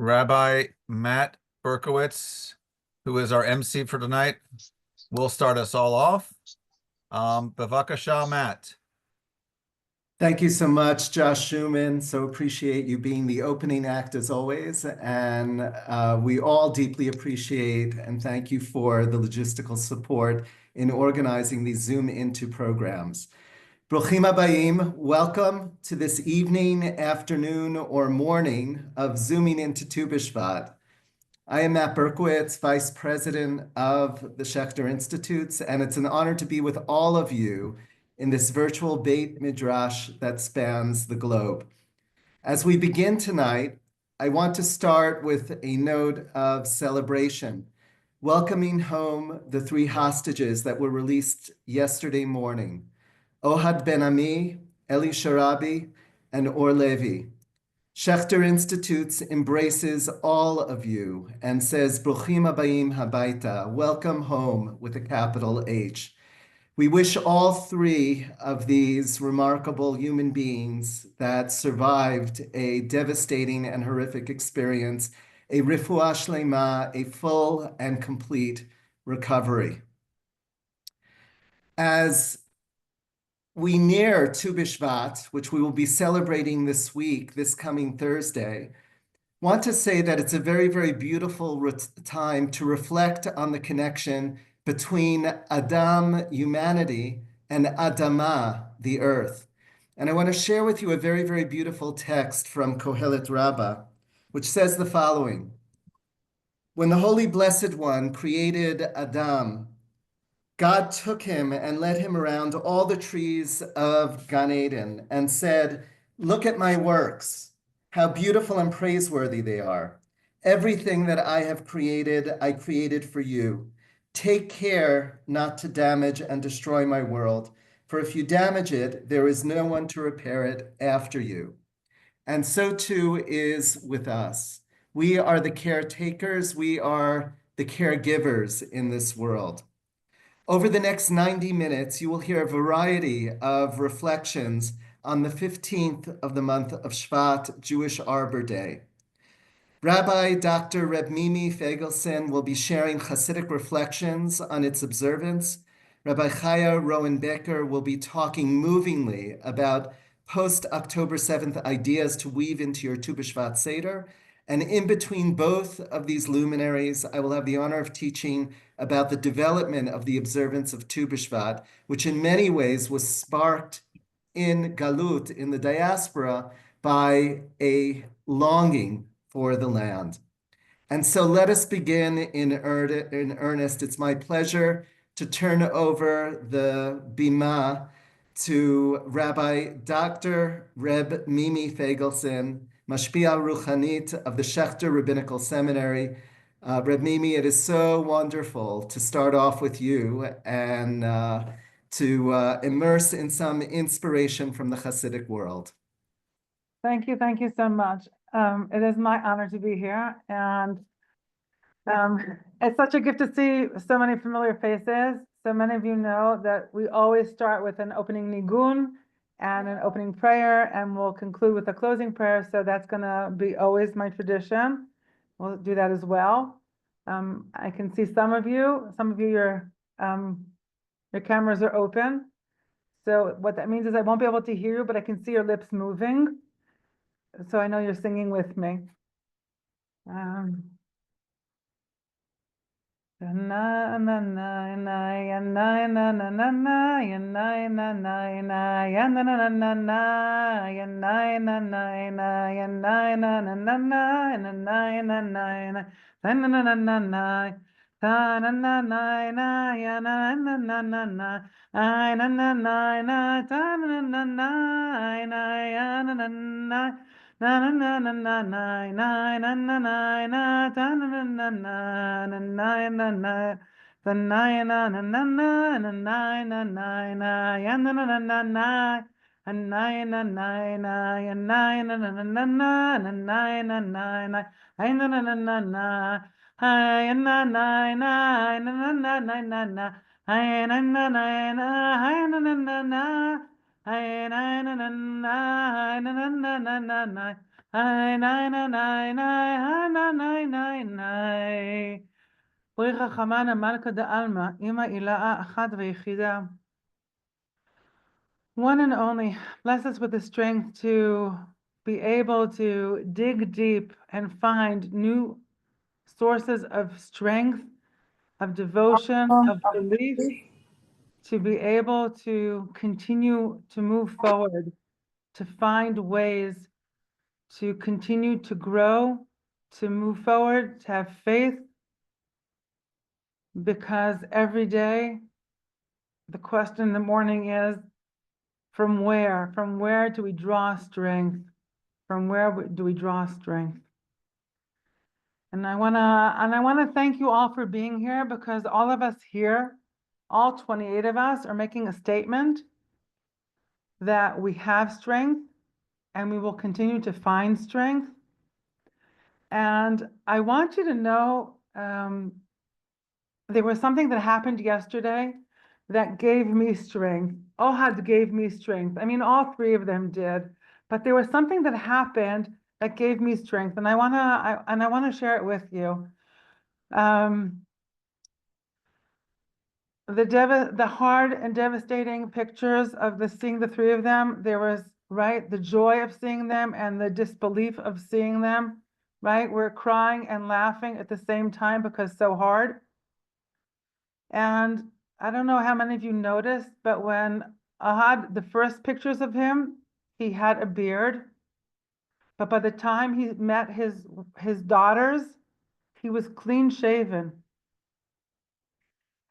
Rabbi Matt Berkowitz, who is our MC for tonight, will start us all off. Bevakasha, Matt. Thank you so much, Josh Schumann. So appreciate you being the opening act as always. And we all deeply appreciate and thank you for the logistical support in organizing these Zoom into programs. Bruchim habayim, welcome to this evening, afternoon, or morning of Zooming into Tu B'Shvat. I am Matt Berkowitz, Vice President of the Schechter Institutes, and it's an honor to be with all of you in this virtual Beit Midrash that spans the globe. As we begin tonight, I want to start with a note of celebration, welcoming home the three hostages that were released yesterday morning, Ohad Ben Ami, Eli Sharabi, and Or Levi. Schechter Institutes embraces all of you and says, Bruchim habayim habaita, welcome home with a capital H. We wish all three of these remarkable human beings that survived a devastating and horrific experience, a refuah shlema, a full and complete recovery. As we near Tu B'Shvat, which we will be celebrating this week, this coming Thursday, want to say that it's a very, very beautiful time to reflect on the connection between Adam, humanity, and Adama, the earth. And I want to share with you a very, very beautiful text from Kohelet Rabbah, which says the following. When the Holy Blessed One created Adam, God took him and led him around all the trees of Gan Eden and said, look at my works, how beautiful and praiseworthy they are. Everything that I have created, I created for you. Take care not to damage and destroy my world, for if you damage it, there is no one to repair it after you. And so too is with us. We are the caretakers, we are the caregivers in this world. Over the next 90 minutes, you will hear a variety of reflections on the 15th of the month of Shvat, Jewish Arbor Day. Rabbi Dr. Reb Mimi Fegelson will be sharing Hasidic reflections on its observance. Rabbi Chaya Rowan-Becker will be talking movingly about post-October 7th ideas to weave into your Tu B'Shvat Seder. And in between both of these luminaries, I will have the honor of teaching about the development of the observance of Tu B'Shvat, which in many ways was sparked in Galut, in the diaspora, by a longing for the land. And so let us begin in earnest. It's my pleasure to turn over the bima to Rabbi Dr. Reb Mimi Fegelson, Mashpia Ruchanit of the Schechter Rabbinical Seminary. Reb Mimi, it is so wonderful to start off with you and to immerse in some inspiration from the Hasidic world. Thank you so much. It is my honor to be here, and it's such a gift to see so many familiar faces. So many of you know that we always start with an opening nigun and an opening prayer, and we'll conclude with a closing prayer. So that's gonna be always my tradition. We'll do that as well. I can see some of you, your cameras are open. So what that means is I won't be able to hear you, but I can see your lips moving. So I know you're singing with me. Na na na na na na na na na na na ta na na na na na na na na the na na na na na na na na na na ya na na na na na and na na na na ya na na na na na na na na na na na I na na na na na I na na na na na na na na na I na na na na I na na na na I na na na na na na na na na Ay, nay, nay, nay, nay, ay, nay, nay, nay, nay. פרי חכמנה מלכה דעלמא, אמא הילאה אחת ויחידה. One and only, bless us with the strength to be able to dig deep and find new sources of strength, of devotion, of belief, to be able to continue to move forward, to find ways to continue to grow, to move forward, to have faith, because every day the question in the morning is, from where? From where do we draw strength? From where do we draw strength? And I wanna thank you all for being here, because all of us here, all 28 of us, are making a statement that we have strength and we will continue to find strength. And I want you to know, there was something that happened yesterday that gave me strength. Ohad gave me strength. I mean, all three of them did, but there was something that happened that gave me strength, and I wanna share it with you. The hard and devastating pictures of seeing the three of them, there was, right, the joy of seeing them and the disbelief of seeing them, right? We're crying and laughing at the same time because so hard. And I don't know how many of you noticed, but when Ahad, the first pictures of him, he had a beard. But by the time he met his daughters, he was clean shaven.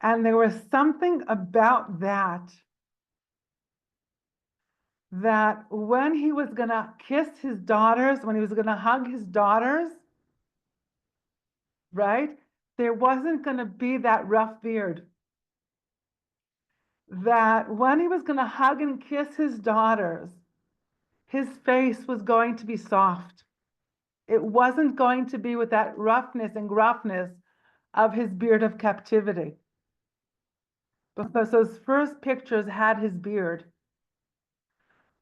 And there was something about that when he was gonna kiss his daughters, when he was gonna hug his daughters, right? There wasn't gonna be that rough beard. That when he was gonna hug and kiss his daughters, his face was going to be soft. It wasn't going to be with that roughness and gruffness of his beard of captivity. Because those first pictures had his beard.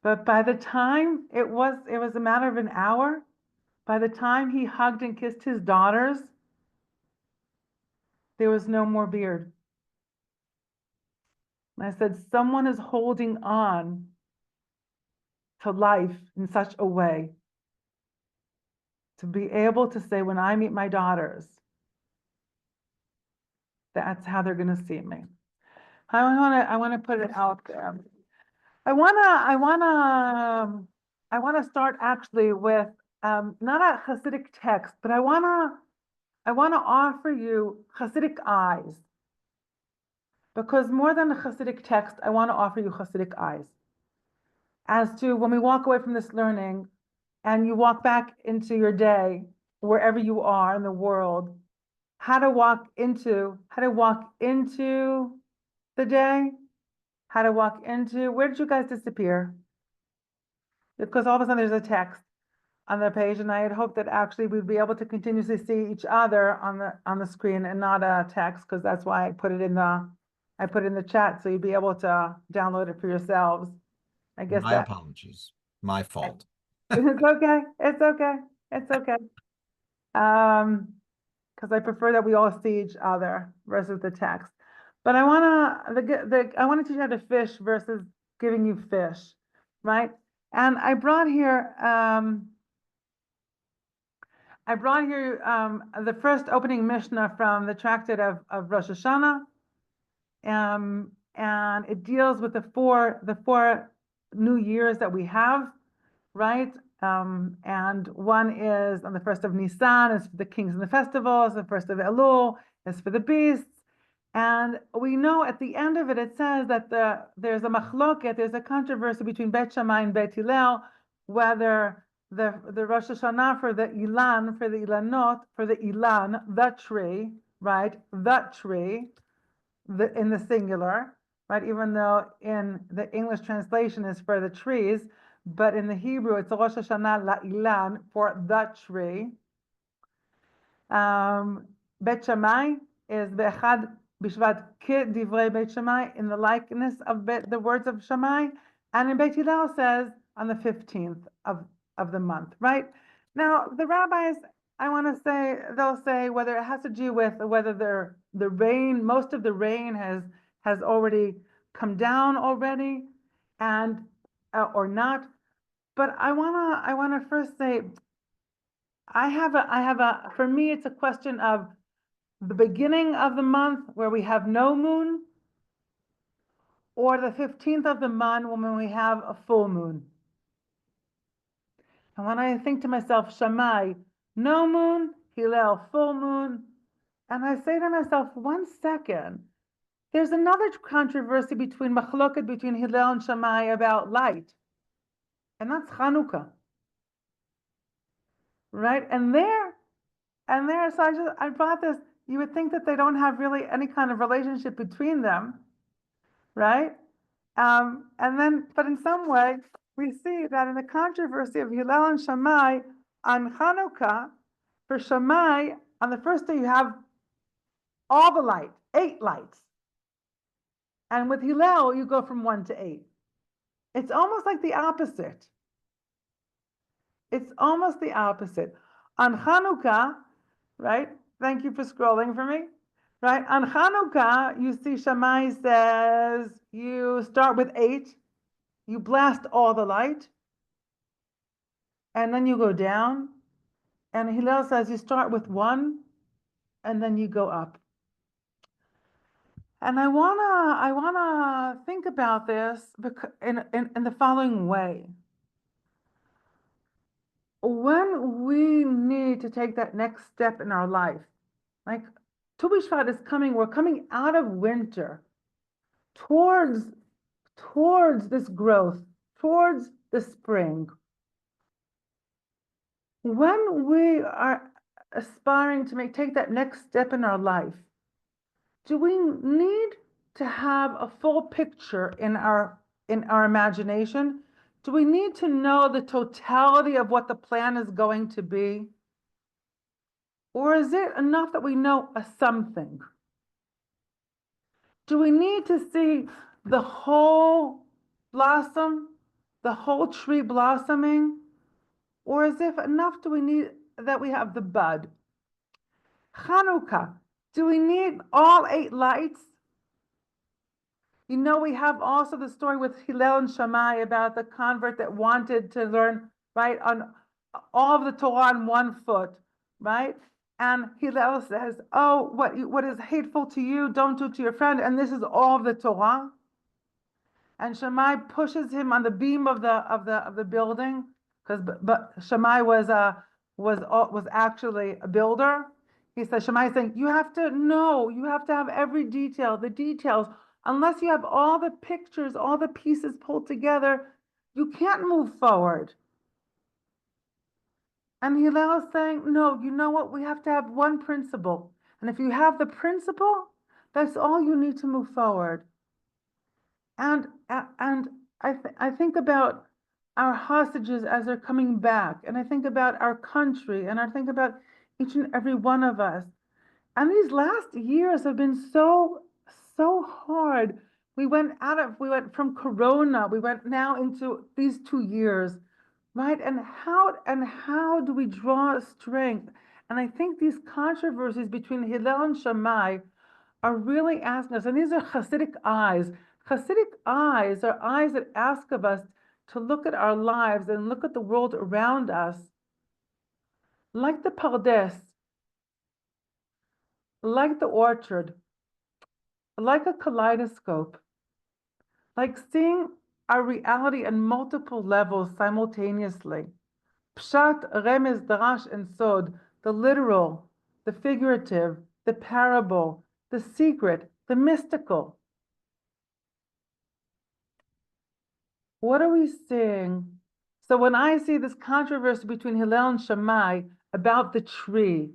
But by the time it was a matter of an hour, by the time he hugged and kissed his daughters, there was no more beard. And I said, someone is holding on to life in such a way to be able to say, when I meet my daughters, that's how they're going to see me. I want to put it out there. I want to start actually with not a Hasidic text, but I want to offer you Hasidic eyes. Because more than a Hasidic text, I want to offer you Hasidic eyes. As to when we walk away from this learning and you walk back into your day, wherever you are in the world, how to walk into the day, how to walk into, where did you guys disappear? Because all of a sudden there's a text on the page, and I had hoped that actually we'd be able to continuously see each other on the screen and not a text, because that's why I put it in the chat, so you'd be able to download it for yourselves. I guess My apologies. My fault. it's okay. It's okay. It's okay. Because I prefer that we all see each other versus the text. But I want to teach you how to fish versus giving you fish, right? And I brought here the first opening Mishnah from the tractate of Rosh Hashanah. And it deals with the four new years that we have, right? And one is on the first of Nisan, is for the kings and the festivals. The first of Elul is for the beasts. And we know at the end of it, it says that there's a machloket, there's a controversy between Bet Shammai and Bet Hillel, whether the Rosh Hashanah for the Ilan, for the Ilanot, for the Ilan, the tree, right? The tree, in the singular, right? Even though in the English translation is for the trees, but in the Hebrew, it's Rosh Hashanah La'ilan, for the tree. Bet Shammai is Be'echad Bishvat Ke Divrei Bet Shammai, in the likeness of the words of Shammai. And in Bet Hillel says on the 15th of of the month, right? Now, the rabbis, I want to say, they'll say whether it has to do with whether the rain, most of the rain has already come down already, and or not. But I wanna first say, for me, it's a question of the beginning of the month where we have no moon, or the 15th of the month when we have a full moon. And when I think to myself, Shammai, no moon, Hillel, full moon, and I say to myself, 1 second, there's another controversy between machloket, between Hillel and Shammai about light, and that's Chanukah, right? And there, so I brought this, you would think that they don't have really any kind of relationship between them, right? But in some way, we see that in the controversy of Hillel and Shammai on Hanukkah, for Shammai, on the first day you have all the light, 8 lights. And with Hillel, you go from 1 to 8. It's almost like the opposite. It's almost the opposite. On Hanukkah, right? Thank you for scrolling for me. Right? On Hanukkah, you see Shammai says you start with 8, you blast all the light, and then you go down. And Hillel says you start with 1, and then you go up. And I wanna think about this in the following way. When we need to take that next step in our life, like Tu B'Shvat is coming, we're coming out of winter towards this growth, towards the spring. When we are aspiring to take that next step in our life, do we need to have a full picture in our imagination? Do we need to know the totality of what the plan is going to be? Or is it enough that we know a something? Do we need to see the whole blossom, the whole tree blossoming? Or is it enough do we need that we have the bud? Chanukah, do we need all 8 lights? You know, we have also the story with Hillel and Shammai about the convert that wanted to learn, right, on all of the Torah on 1 foot, right? And Hillel says, oh, what is hateful to you, don't do to your friend, and this is all of the Torah. And Shammai pushes him on the beam of the building, but Shammai was actually a builder. He says, Shammai is saying, you have to know, you have to have every detail, the details. Unless you have all the pictures, all the pieces pulled together, you can't move forward. And Hillel is saying, no, you know what? We have to have one principle. And if you have the principle, that's all you need to move forward. And I think about our hostages as they're coming back. And I think about our country. And I think about each and every one of us. And these last years have been so hard. We went from Corona, we went now into these 2 years, right? And how do we draw strength? And I think these controversies between Hillel and Shammai are really asking us, and these are Hasidic eyes. Hasidic eyes are eyes that ask of us to look at our lives and look at the world around us like the Pardes, like the orchard, like a kaleidoscope, like seeing our reality on multiple levels simultaneously. Pshat, remez, darash, and sod, the literal, the figurative, the parable, the secret, the mystical. What are we seeing? So when I see this controversy between Hillel and Shammai about the tree,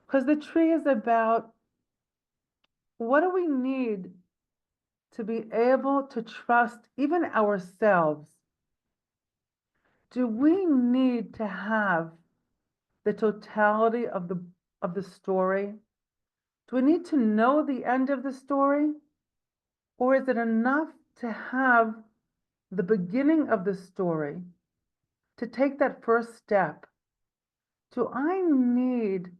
because the tree is about what do we need to be able to trust even ourselves? Do we need to have the totality of the story? Do we need to know the end of the story? Or is it enough to have the beginning of the story? to take that first step? Do I need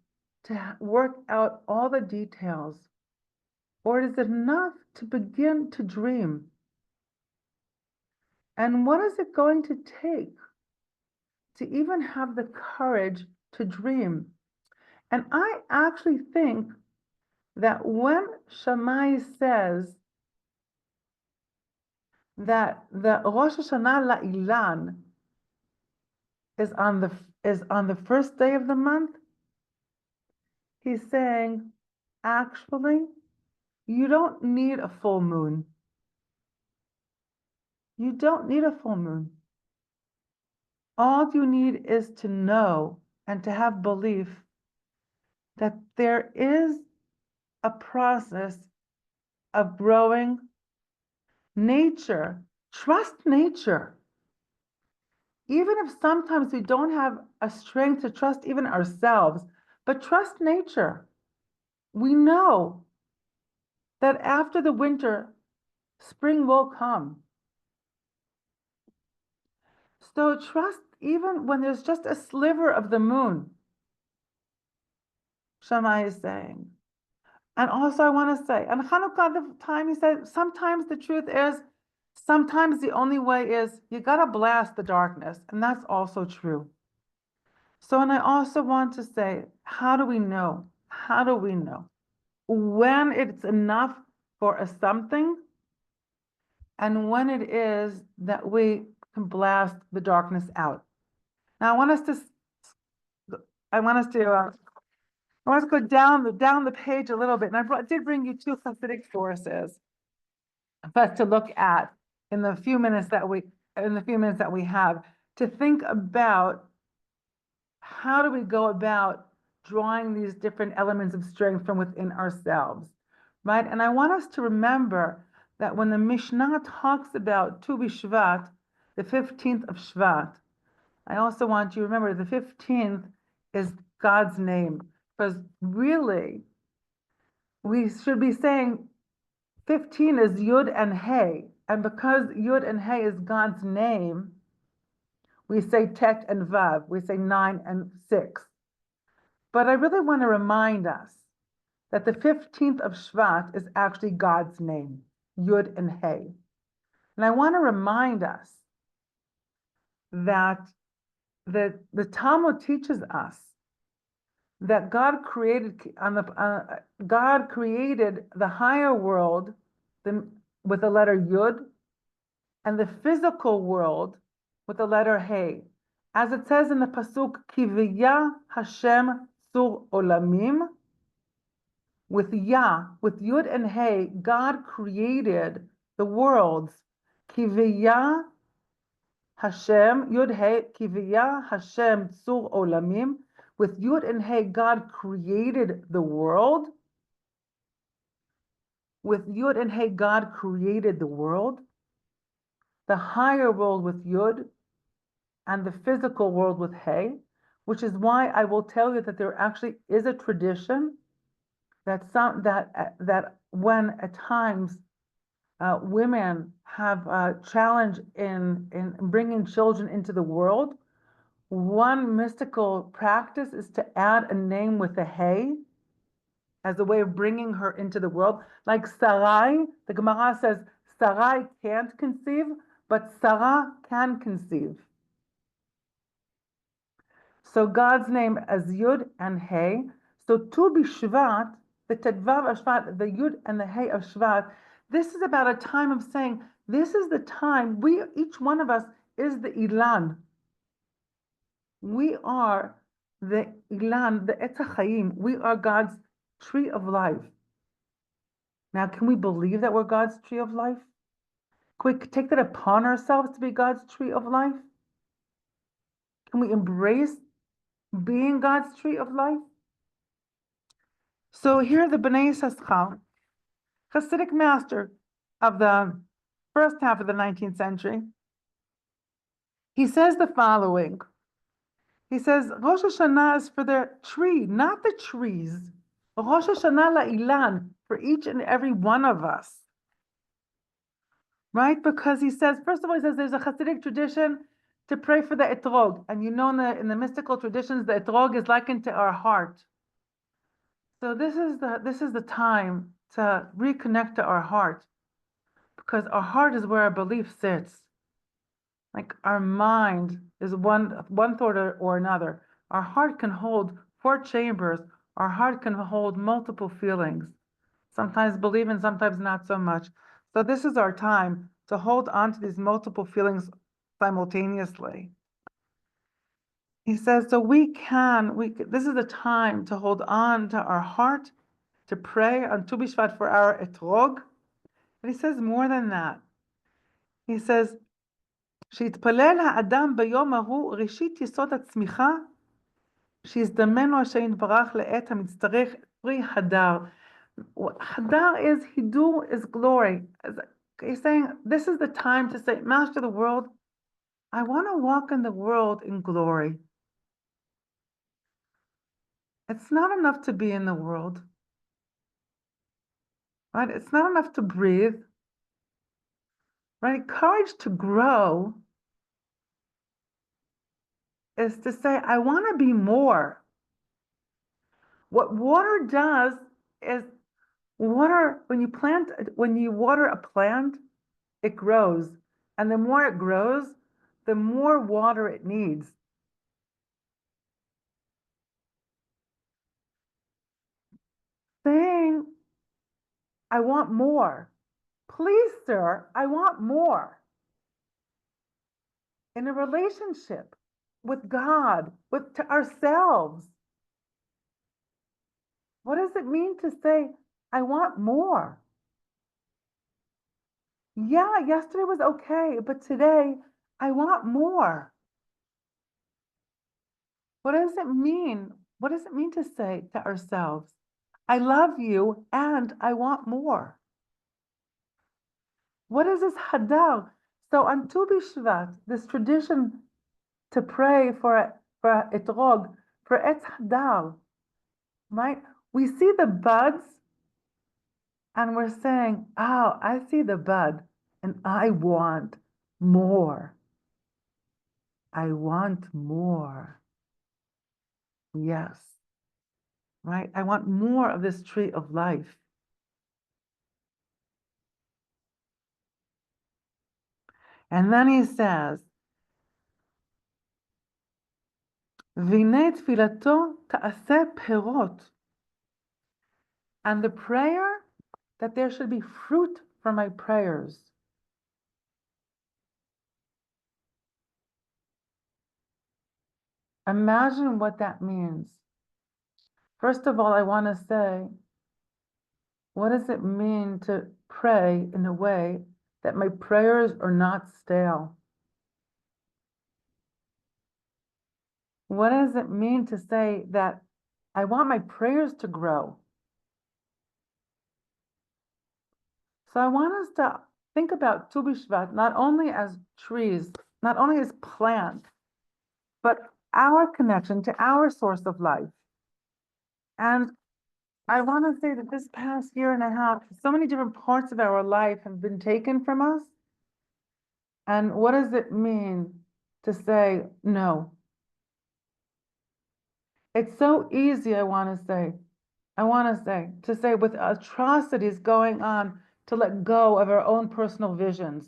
to work out all the details? Or is it enough to begin to dream? And what is it going to take to even have the courage to dream? And I actually think that when Shammai says that the Rosh Hashanah La'ilan is on the first day of the month, he's saying, actually, you don't need a full moon. You don't need a full moon. All you need is to know and to have belief that there is a process of growing nature. Trust nature. Even if sometimes we don't have a strength to trust even ourselves, but trust nature. We know that after the winter, spring will come. So trust even when there's just a sliver of the moon, Shammai is saying. And also I want to say, and Hanukkah, the time he said, sometimes the truth is, sometimes the only way is you got to blast the darkness. And that's also true. So, and I also want to say, how do we know? How do we know when it's enough for a something and when it is that we can blast the darkness out? Now I want us to go down the page a little bit, and I did bring you two Hasidic sources for us to look at in the few minutes that we have to think about how do we go about drawing these different elements of strength from within ourselves, right? And I want us to remember that when the Mishnah talks about Tu B'Shvat, the 15th of Shvat, I also want you to remember the 15th is God's name, because really we should be saying 15 is Yud and Hey, and because Yud and Hey is God's name, we say Tet and Vav, we say 9 and 6. But I really want to remind us that the 15th of Shvat is actually God's name, Yud and Hey. And I want to remind us that the Talmud teaches us that God created the higher world with the letter Yud and the physical world with the letter Hey. As it says in the Pasuk, Ki v'ya Hashem tzur olamim, with Yud and Hey, God created the worlds. Ki v'ya Hashem, Yud Hey, Ki v'ya Hashem tzur olamim. With Yud and Hey, God created the world. With Yud and Hey, God created the world. The higher world with Yud and the physical world with Hey, which is why I will tell you that there actually is a tradition that when at times women have a challenge in bringing children into the world, one mystical practice is to add a name with a Hey as a way of bringing her into the world. Like Sarai, the Gemara says, Sarai can't conceive, but Sarah can conceive. So God's name as Yud and Hey. So Tu B'Shvat, the Tedvav of Shvat, the Yud and the Hey of Shvat, this is about a time of saying, this is the time, each one of us is the Ilan. We are the Ilan, the Etz HaChaim. We are God's tree of life. Now, can we believe that we're God's tree of life? Can we take that upon ourselves to be God's tree of life? Can we embrace being God's tree of life? So here the Bnei Yissaschar, Hasidic master of the first half of the 19th century, he says the following. He says, Rosh Hashanah is for the tree, not the trees. Rosh Hashanah la'ilan, for each and every one of us. Right? Because he says, first of all, he says there's a Hasidic tradition to pray for the etrog. And you know, in the mystical traditions, the etrog is likened to our heart. So this is the time to reconnect to our heart, because our heart is where our belief sits. Like our mind is one thought or another. Our heart can hold 4 chambers. Our heart can hold multiple feelings. Sometimes believing, sometimes not so much. So this is our time to hold on to these multiple feelings simultaneously. He says, so this is the time to hold on to our heart, to pray on Tu B'Shvat for our etrog. But he says more than that. He says, שיתפלל האדם ביום ההוא ראשית יסוד הצמיחה, שיזדמן לו השם יתברך לעת המצטרך פרי הדר. Hadar is hidur, is glory. He's saying, this is the time to say, Master of the world, I want to walk in the world in glory. It's not enough to be in the world, right? It's not enough to breathe, right? Courage to grow is to say, I want to be more. What water does is water, when you water a plant, it grows. And the more it grows, the more water it needs. Saying, I want more. Please, sir, I want more. In a relationship with God, to ourselves. What does it mean to say, I want more? Yeah, yesterday was okay, but today I want more. What does it mean? What does it mean to say to ourselves, I love you and I want more? What is this hadar? So on Tu B'Shvat, this tradition to pray for etrog, for etz hadar, right? We see the buds and we're saying, oh, I see the bud and I want more. I want more. Yes, right? I want more of this tree of life. And then he says, והנה תפילתו תעשה פירות. And the prayer, that there should be fruit from my prayers. Imagine what that means. First of all, I want to say, what does it mean to pray in a way that my prayers are not stale? What does it mean to say that I want my prayers to grow? So I want us to think about Tu B'Shvat not only as trees, not only as plants, but our connection to our source of life. And I want to say that this past year and a half, so many different parts of our life have been taken from us. And what does it mean to say no? It's so easy, I want to say, to say with atrocities going on, to let go of our own personal visions,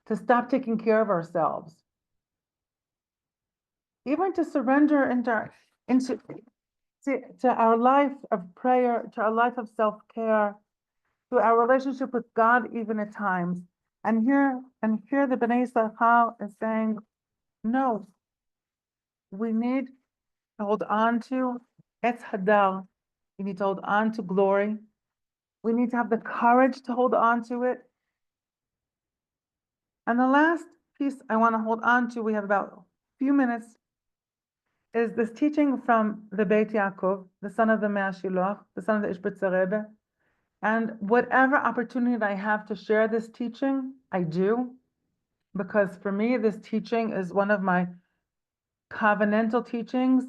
to stop taking care of ourselves, even to surrender to our life of prayer, to our life of self-care, to our relationship with God, even at times. And here the Bnei Yisachar is saying, no, we need to hold on to Etz Hadar. We need to hold on to glory. We need to have the courage to hold on to it. And the last piece I want to hold on to, we have about a few minutes, is this teaching from the Beit Yaakov, the son of the Mea Shiloach, the son of the Ishbitzer Rebbe. And whatever opportunity I have to share this teaching, I do, because for me, this teaching is one of my covenantal teachings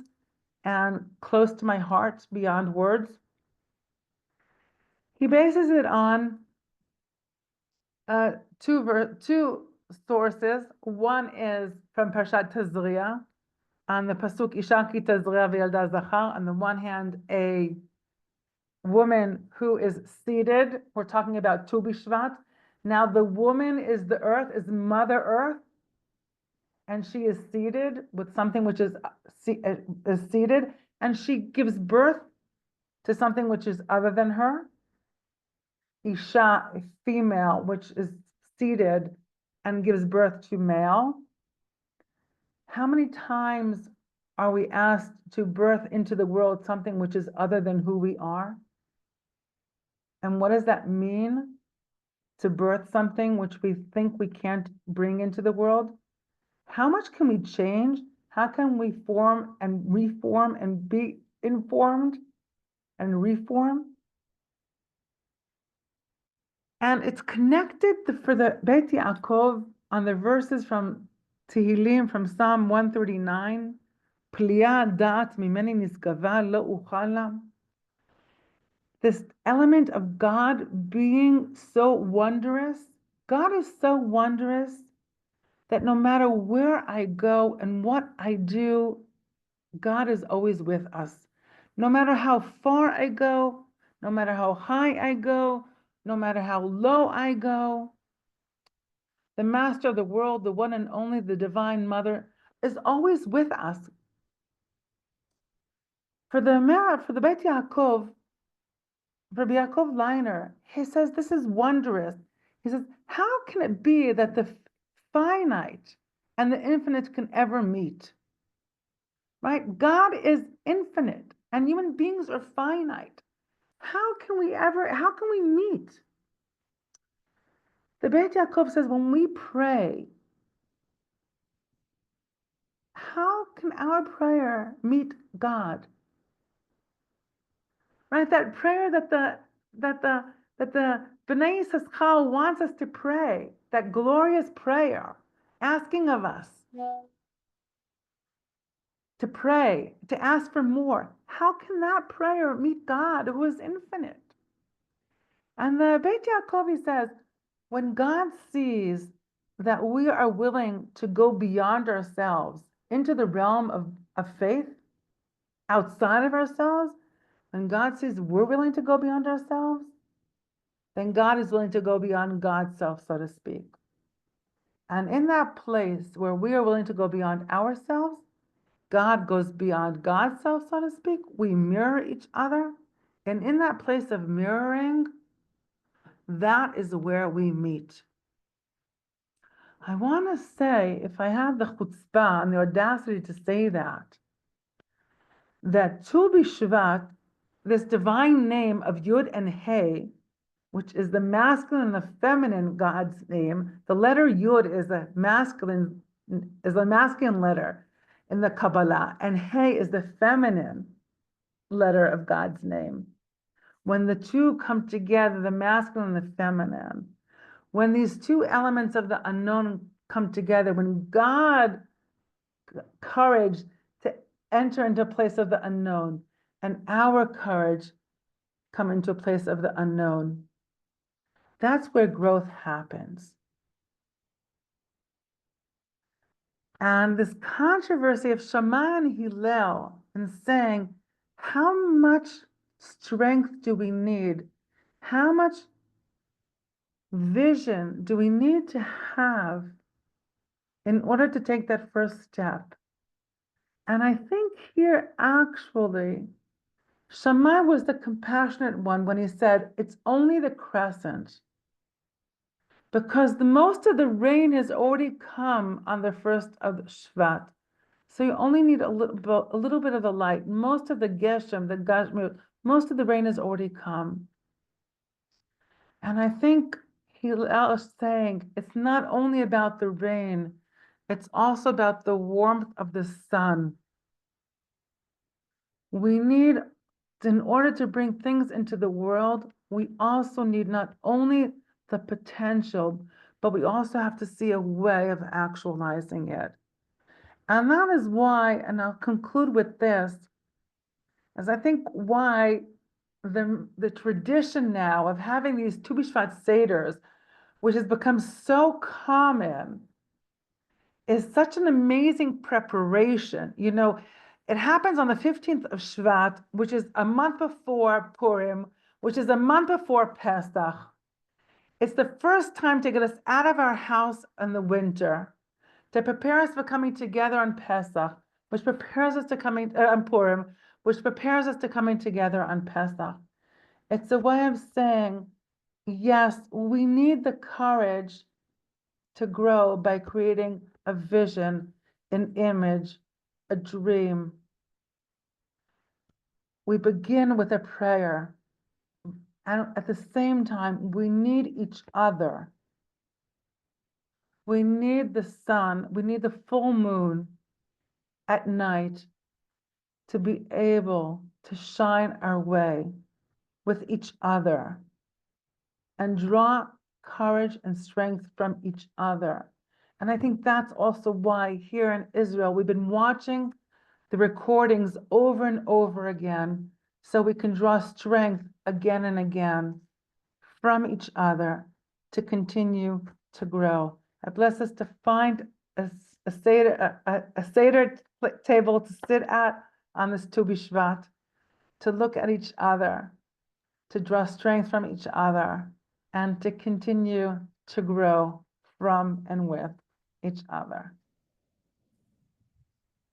and close to my heart beyond words. He bases it on two sources. One is from Parshat Tazria, on the pasuk Isha ki tazria v'yalda zachar. On the one hand, a woman who is seated. We're talking about Tu B'Shvat. Now the woman is the earth, is Mother Earth, and she is seated with something which is seated, and she gives birth to something which is other than her. Isha, a female, which is seated and gives birth to male. How many times are we asked to birth into the world something which is other than who we are? And what does that mean? To birth something which we think we can't bring into the world? How much can we change? How can we form and reform and be informed and reform? And it's connected for the Beit Yaakov on the verses from Tehillim, from Psalm 139. Plia dat mimeni niskava lo uchala. This element of God being so wondrous. God is so wondrous that no matter where I go and what I do, God is always with us. No matter how far I go, no matter how high I go, no matter how low I go, the master of the world, the one and only, the divine mother, is always with us. For the Beit Yaakov, Rabbi Yaakov Leiner, he says this is wondrous. He says, how can it be that the finite and the infinite can ever meet? Right? God is infinite and human beings are finite. How can we meet? The Beit Yaakov says when we pray, how can our prayer meet God? Right? That prayer that the B'nai Yisachar wants us to pray, that glorious prayer, asking of us to pray, to ask for more. How can that prayer meet God who is infinite? And the Beit Yaakov says, when God sees that we are willing to go beyond ourselves into the realm of faith, outside of ourselves, when God sees we're willing to go beyond ourselves, then God is willing to go beyond God's self, so to speak. And in that place where we are willing to go beyond ourselves, God goes beyond God's self, so to speak. We mirror each other. And in that place of mirroring, that is where we meet. I want to say, if I have the chutzpah and the audacity to say that Tu B'Shvat, this divine name of Yud and He, which is the masculine and the feminine God's name, the letter Yud is a masculine letter in the Kabbalah, and He is the feminine letter of God's name. When the two come together, the masculine and the feminine, when these two elements of the unknown come together, when God courage to enter into a place of the unknown and our courage come into a place of the unknown, that's where growth happens. And this controversy of Shammai and Hillel in saying, how much strength do we need? How much vision do we need to have in order to take that first step? And I think here, actually, Shammai was the compassionate one when he said, it's only the crescent. Because most of the rain has already come on the first of Shvat. So you only need a little bit of the light. Most of the Geshem, the Gashmiut, most of the rain has already come. And I think Hillel is saying it's not only about the rain, it's also about the warmth of the sun. We need, in order to bring things into the world, we also need not only the potential, but we also have to see a way of actualizing it. And that is why, and I'll conclude with this, as I think why the tradition now of having these Tu B'Shvat Seders which has become so common, is such an amazing preparation. You know, it happens on the 15th of Shvat, which is a month before Purim, which is a month before Pesach. It's the first time to get us out of our house in the winter, to prepare us for coming together on Pesach, which prepares us to coming on Purim, which prepares us to coming together on Pesach. It's a way of saying, yes, we need the courage to grow by creating a vision, an image, a dream. We begin with a prayer. And at the same time, we need each other. We need the sun, we need the full moon at night to be able to shine our way with each other and draw courage and strength from each other. And I think that's also why here in Israel, we've been watching the recordings over and over again so we can draw strength again and again from each other to continue to grow. I bless us to find a Seder table to sit at on this Tu B'Shvat, to look at each other, to draw strength from each other, and to continue to grow from and with each other.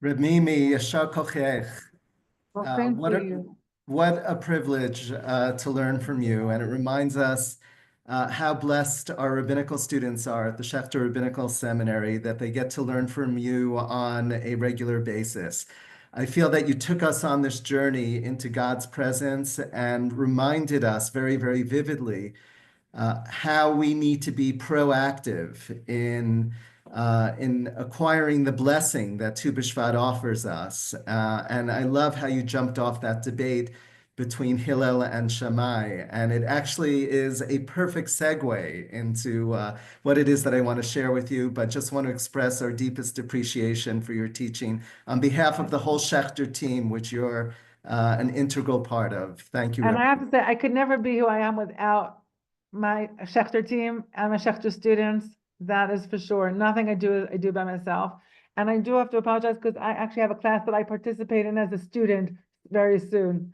Reb Mimi, Yashar Kochech. Well, thank What you. what a privilege to learn from you. And it reminds us how blessed our rabbinical students are at the Schechter Rabbinical Seminary, that they get to learn from you on a regular basis. I feel that you took us on this journey into God's presence and reminded us very, very vividly how we need to be proactive in acquiring the blessing that Tu B'Shvat offers us. And I love how you jumped off that debate between Hillel and Shammai. And it actually is a perfect segue into what it is that I want to share with you, but just want to express our deepest appreciation for your teaching on behalf of the whole Schechter team, which you're an integral part of. Thank you, And Rabbi. I have to say, I could never be who I am without my Schechter team and my Schechter students. That is for sure. Nothing I do by myself. And I do have to apologize because I actually have a class that I participate in as a student very soon.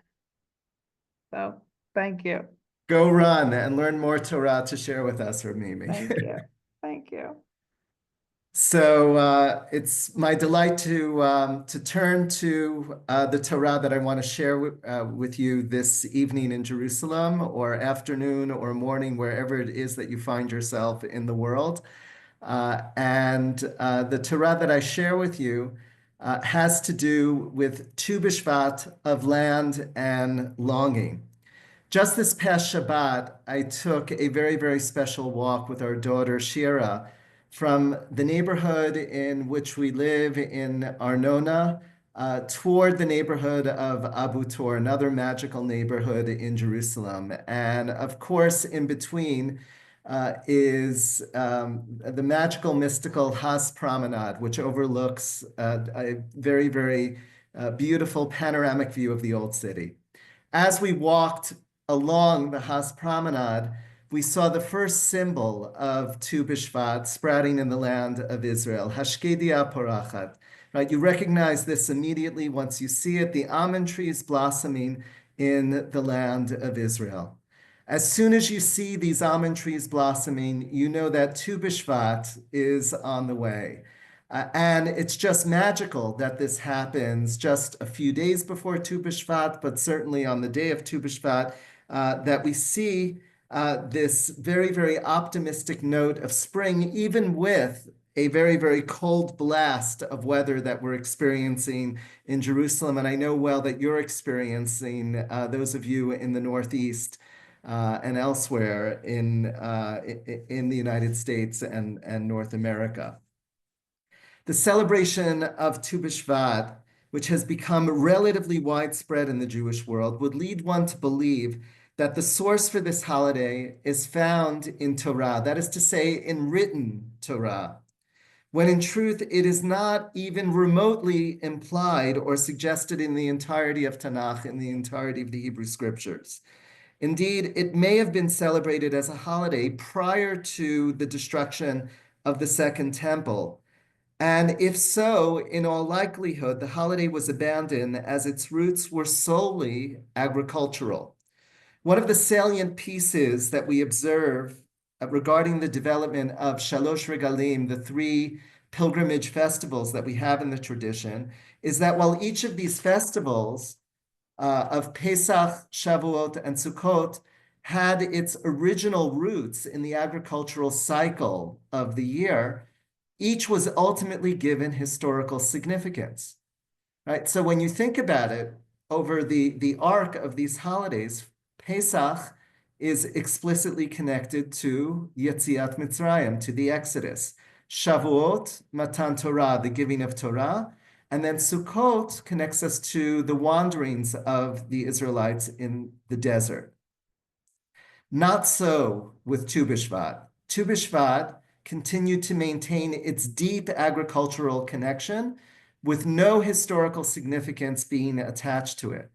So thank you. Go run and learn more Torah to share with us, Mimi. Thank you. Thank you. So it's my delight to turn to the Torah that I want to share with you this evening in Jerusalem, or afternoon or morning, wherever it is that you find yourself in the world. And the Torah that I share with you has to do with Tu B'Shvat of land and longing. Just this past Shabbat, I took a very, very special walk with our daughter Shira from the neighborhood in which we live in Arnona toward the neighborhood of Abu Tor, another magical neighborhood in Jerusalem. And of course, in between is the magical, mystical Has Promenade, which overlooks a very, very beautiful panoramic view of the old city. As we walked along the Has Promenade, we saw the first symbol of Tu B'Shvat sprouting in the land of Israel, Hashkedia Porachat. Right? You recognize this immediately once you see it, the almond trees blossoming in the land of Israel. As soon as you see these almond trees blossoming, you know that Tu B'Shvat is on the way. And it's just magical that this happens just a few days before Tu B'Shvat, but certainly on the day of Tu B'Shvat, that we see this very, very optimistic note of spring, even with a very, very cold blast of weather that we're experiencing in Jerusalem. And I know well that you're experiencing, those of you in the Northeast and elsewhere in the United States and North America. The celebration of Tu B'Shvat, which has become relatively widespread in the Jewish world, would lead one to believe that the source for this holiday is found in Torah, that is to say, in written Torah, when in truth it is not even remotely implied or suggested in the entirety of Tanakh, in the entirety of the Hebrew Scriptures. Indeed, it may have been celebrated as a holiday prior to the destruction of the Second Temple. And if so, in all likelihood, the holiday was abandoned as its roots were solely agricultural. One of the salient pieces that we observe regarding the development of Shalosh Regalim, the three pilgrimage festivals that we have in the tradition, is that while each of these festivals of Pesach, Shavuot, and Sukkot had its original roots in the agricultural cycle of the year, each was ultimately given historical significance, right? So when you think about it, over the arc of these holidays, Pesach is explicitly connected to Yetziat Mitzrayim, to the Exodus. Shavuot, Matan Torah, the giving of Torah, and then Sukkot connects us to the wanderings of the Israelites in the desert. Not so with Tu B'Shvat. Tu B'Shvat continued to maintain its deep agricultural connection with no historical significance being attached to it.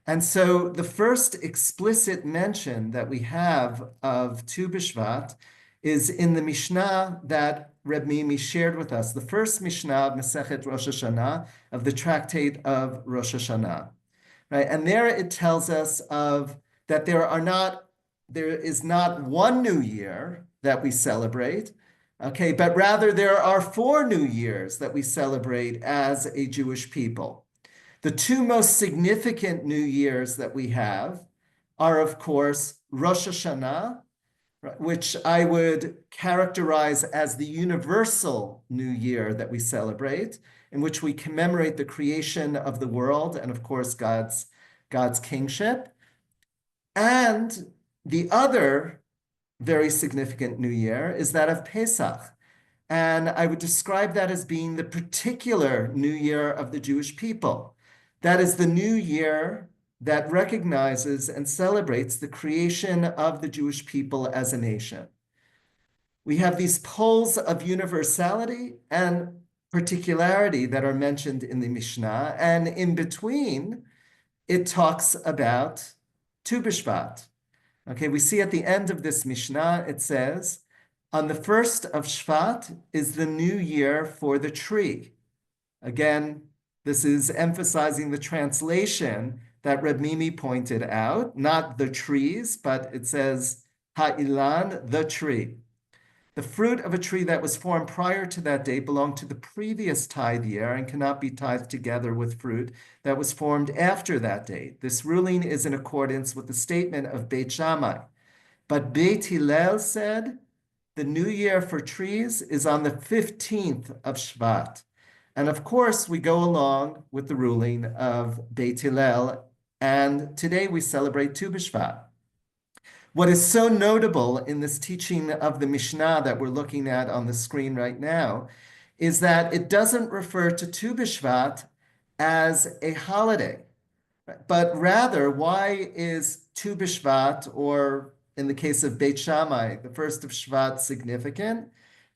And so the first explicit mention that we have of Tu B'Shvat is in the Mishnah that Reb Mimi shared with us, the first Mishnah of Masechet Rosh Hashanah, of the tractate of Rosh Hashanah. Right? And there it tells us that there is not one new year that we celebrate, okay, but rather there are 4 new years that we celebrate as a Jewish people. The 2 most significant new years that we have are, of course, Rosh Hashanah, which I would characterize as the universal new year that we celebrate, in which we commemorate the creation of the world and, of course, God's kingship. And the other very significant new year is that of Pesach. And I would describe that as being the particular new year of the Jewish people. That is the new year that recognizes and celebrates the creation of the Jewish people as a nation. We have these poles of universality and particularity that are mentioned in the Mishnah, and in between, it talks about Tu B'Shvat. Okay, we see at the end of this Mishnah, it says, on the 1st of Shvat is the new year for the tree. Again, this is emphasizing the translation that Reb Mimi pointed out, not the trees, but it says Ha'ilan, the tree. The fruit of a tree that was formed prior to that date belonged to the previous tithe year and cannot be tithed together with fruit that was formed after that date. This ruling is in accordance with the statement of Beit Shammai. But Beit Hillel said, the new year for trees is on the 15th of Shvat. And of course, we go along with the ruling of Beit Hillel, and today we celebrate Tu B'Shvat. What is so notable in this teaching of the Mishnah that we're looking at on the screen right now is that it doesn't refer to Tu B'Shvat as a holiday, but rather, why is Tu B'Shvat, or in the case of Beit Shammai, the 1st of Shvat, significant?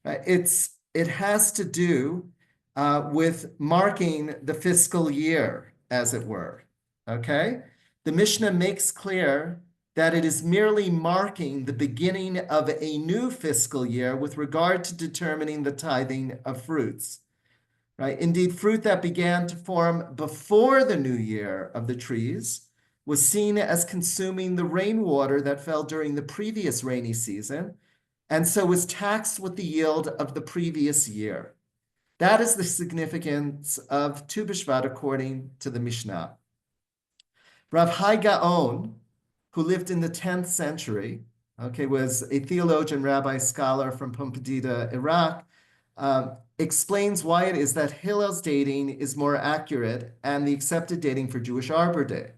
It has to do with marking the fiscal year, as it were, okay? The Mishnah makes clear that it is merely marking the beginning of a new fiscal year with regard to determining the tithing of fruits, right? Indeed, fruit that began to form before the new year of the trees was seen as consuming the rainwater that fell during the previous rainy season, and so was taxed with the yield of the previous year. That is the significance of Tu B'Shvat according to the Mishnah. Rav Hai Gaon, who lived in the 10th century, okay, was a theologian, rabbi, scholar from Pumbedita, Iraq, explains why it is that Hillel's dating is more accurate and the accepted dating for Jewish Arbor Day.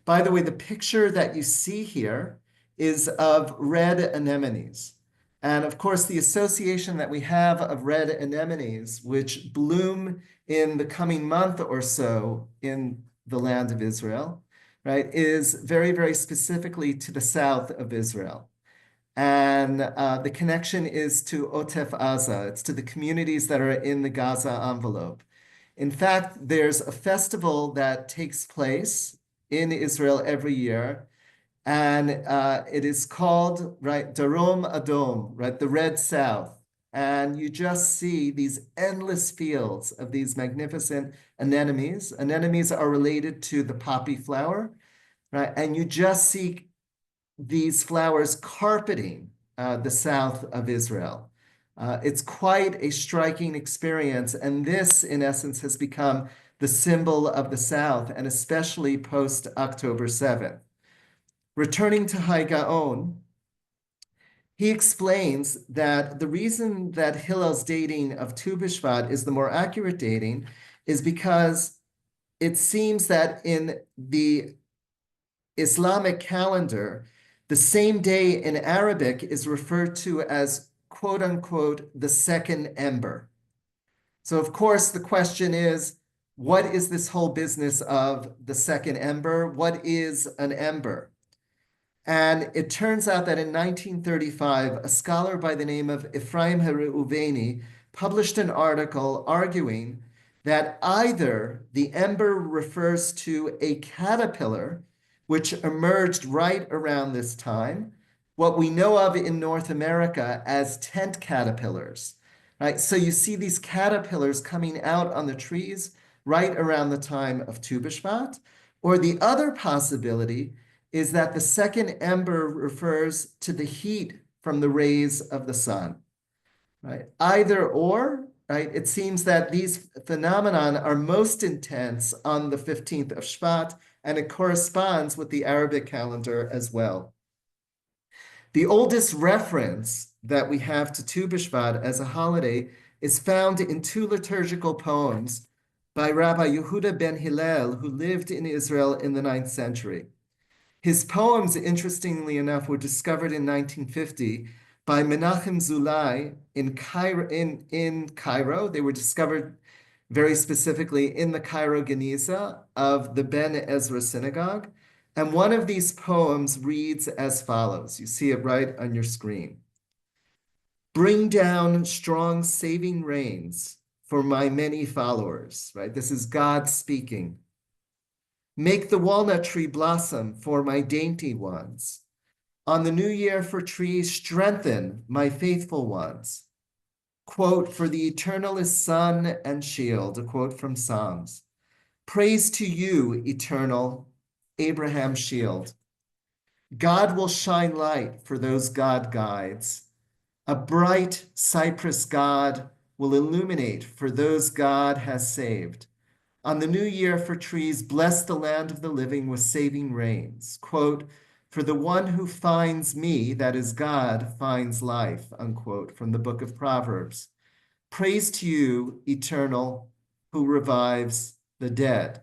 By the way, the picture that you see here is of red anemones. And of course, the association that we have of red anemones, which bloom in the coming month or so in the land of Israel, right, is very, very specifically to the south of Israel. And the connection is to Otef Aza. It's to the communities that are in the Gaza envelope. In fact, there's a festival that takes place in Israel every year And it is called, right, Darom Adom, right, the Red South. And you just see these endless fields of these magnificent anemones. Anemones are related to the poppy flower, right? And you just see these flowers carpeting the south of Israel. It's quite a striking experience. And this, in essence, has become the symbol of the South, and especially post October 7th. Returning to Hai Gaon, he explains that the reason that Hillel's dating of Tu B'Shvat is the more accurate dating is because it seems that in the Islamic calendar, the same day in Arabic is referred to as, quote unquote, the second ember. So, of course, the question is, what is this whole business of the second ember? What is an ember? And it turns out that in 1935, a scholar by the name of Ephraim Hareuveni published an article arguing that either the ember refers to a caterpillar, which emerged right around this time, what we know of in North America as tent caterpillars, right? So you see these caterpillars coming out on the trees right around the time of Tu B'Shvat. Or the other possibility is that the second ember refers to the heat from the rays of the sun, right? Either or, right? It seems that these phenomenon are most intense on the 15th of Shvat, and it corresponds with the Arabic calendar as well. The oldest reference that we have to Tu B'Shvat as a holiday is found in two liturgical poems by Rabbi Yehuda ben Hillel, who lived in Israel in the 9th century. His poems, interestingly enough, were discovered in 1950 by Menachem Zulai in Cairo. They were discovered very specifically in the Cairo Geniza of the Ben Ezra Synagogue. And one of these poems reads as follows. You see it right on your screen. Bring down strong saving rains for my many followers, right? This is God speaking. Make the walnut tree blossom for my dainty ones. On the new year for trees, strengthen my faithful ones. Quote, for the eternal is sun and shield, a quote from Psalms. Praise to you, eternal, Abraham's shield. God will shine light for those God guides. A bright cypress God will illuminate for those God has saved. On the new year for trees, bless the land of the living with saving rains. Quote, for the one who finds me, that is God, finds life, unquote, from the book of Proverbs. Praise to you, eternal, who revives the dead,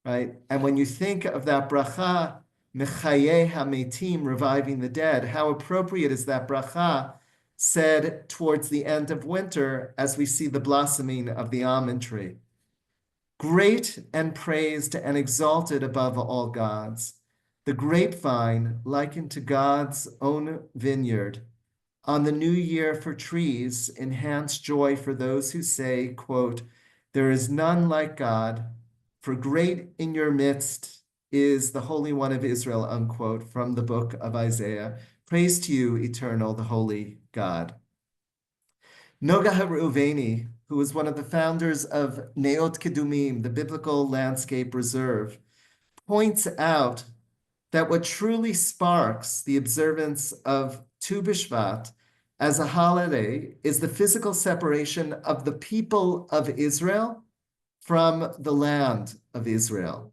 right? And when you think of that bracha, Mechayeh HaMetim, reviving the dead, how appropriate is that bracha said towards the end of winter as we see the blossoming of the almond tree. Great and praised and exalted above all gods, the grapevine likened to God's own vineyard. On the new year for trees, enhance joy for those who say, quote, there is none like God, for great in your midst is the Holy One of Israel, unquote, from the book of Isaiah. Praise to you, eternal, the holy God. Noga Hareuveni, who was one of the founders of Neot Kedumim, the Biblical Landscape Reserve, points out that what truly sparks the observance of Tu B'Shvat as a holiday is the physical separation of the people of Israel from the land of Israel.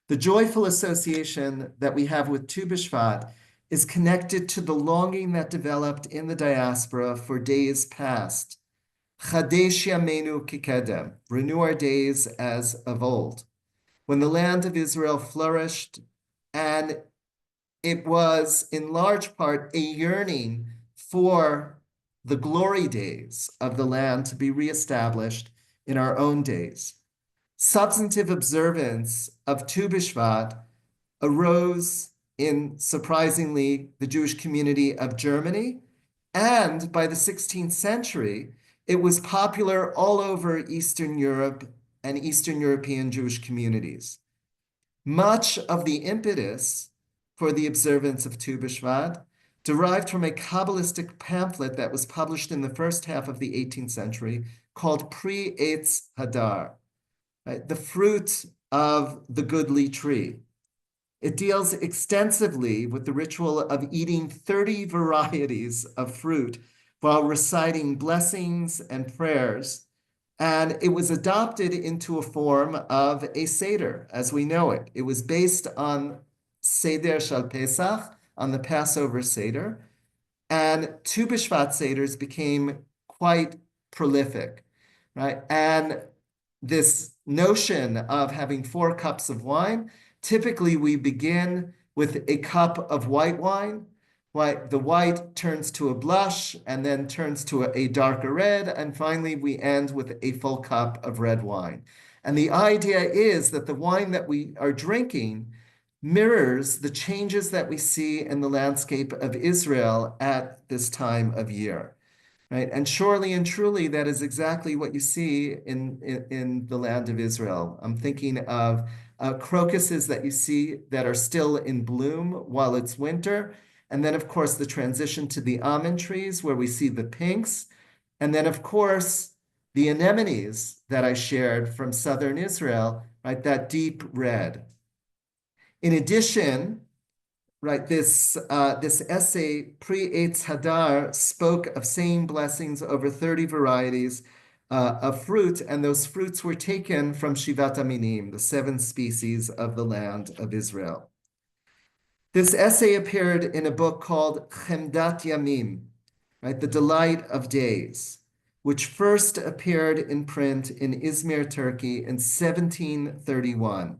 The joyful association that we have with Tu B'Shvat is connected to the longing that developed in the diaspora for days past. Chadesh Yameinu Kikedem, renew our days as of old. When the land of Israel flourished, and it was in large part a yearning for the glory days of the land to be reestablished in our own days. Substantive observance of Tu B'Shvat arose in, surprisingly, the Jewish community of Germany, and by the 16th century, it was popular all over Eastern Europe and Eastern European Jewish communities. Much of the impetus for the observance of Tu B'Shvat, derived from a Kabbalistic pamphlet that was published in the first half of the 18th century called Pri Eitz Hadar, right? The fruit of the goodly tree. It deals extensively with the ritual of eating 30 varieties of fruit while reciting blessings and prayers. And it was adopted into a form of a Seder as we know it. It was based on Seder Shal Pesach, on the Passover Seder. And Tu B'Shvat Seders became quite prolific, right? And this notion of having 4 cups of wine, typically we begin with a cup of white wine. The white turns to a blush and then turns to a darker red. And finally, we end with a full cup of red wine. And the idea is that the wine that we are drinking mirrors the changes that we see in the landscape of Israel at this time of year. Right? And surely and truly, that is exactly what you see in the land of Israel. I'm thinking of crocuses that you see that are still in bloom while it's winter. And then, of course, the transition to the almond trees where we see the pinks. And then, of course, the anemones that I shared from southern Israel, right? That deep red. In addition, right, this essay, Pri Eitz Hadar, spoke of saying blessings over 30 varieties of fruit, and those fruits were taken from Shivat Aminim, the 7 species of the land of Israel. This essay appeared in a book called Chemdat Yamim, right, The Delight of Days, which first appeared in print in Izmir, Turkey in 1731.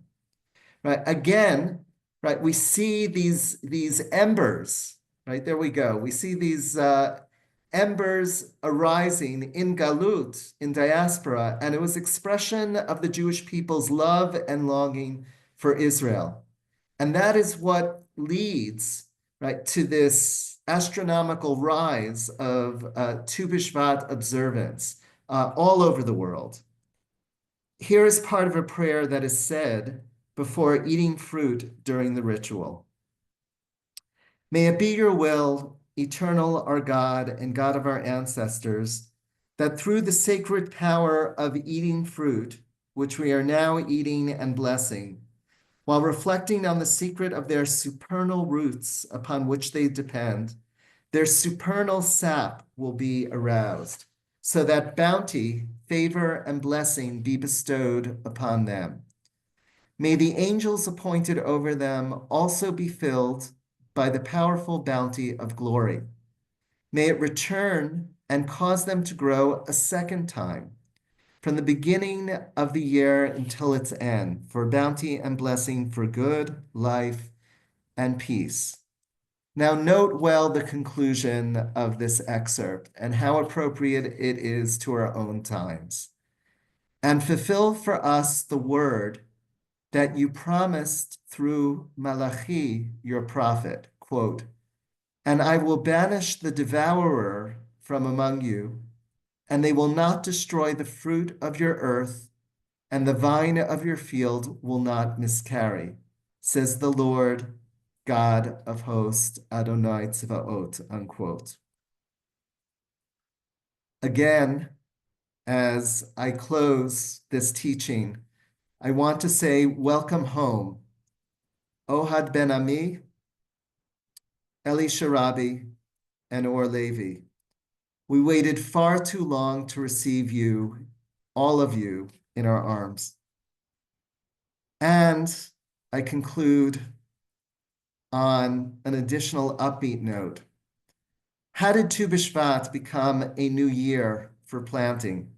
Right, again, right, we see these embers, right, there we go. We see these embers arising in Galut, in diaspora, and it was expression of the Jewish people's love and longing for Israel. And that is what leads, right, to this astronomical rise of Tu B'Shvat observance all over the world. Here is part of a prayer that is said before eating fruit during the ritual. May it be your will, eternal our God and God of our ancestors, that through the sacred power of eating fruit, which we are now eating and blessing, while reflecting on the secret of their supernal roots upon which they depend, their supernal sap will be aroused, so that bounty, favor, and blessing be bestowed upon them. May the angels appointed over them also be filled by the powerful bounty of glory. May it return and cause them to grow a second time, from the beginning of the year until its end, for bounty and blessing, for good, life, and peace. Now note well the conclusion of this excerpt and how appropriate it is to our own times. And fulfill for us the word that you promised through Malachi, your prophet, quote, and I will banish the devourer from among you, and they will not destroy the fruit of your earth, and the vine of your field will not miscarry, says the Lord, God of hosts, Adonai Tzvaot, unquote. Again, as I close this teaching, I want to say, welcome home, Ohad Ben Ami, Eli Sharabi, and Or Levi. We waited far too long to receive you, all of you, in our arms. And I conclude on an additional upbeat note. How did Tu B'Shvat become a new year for planting?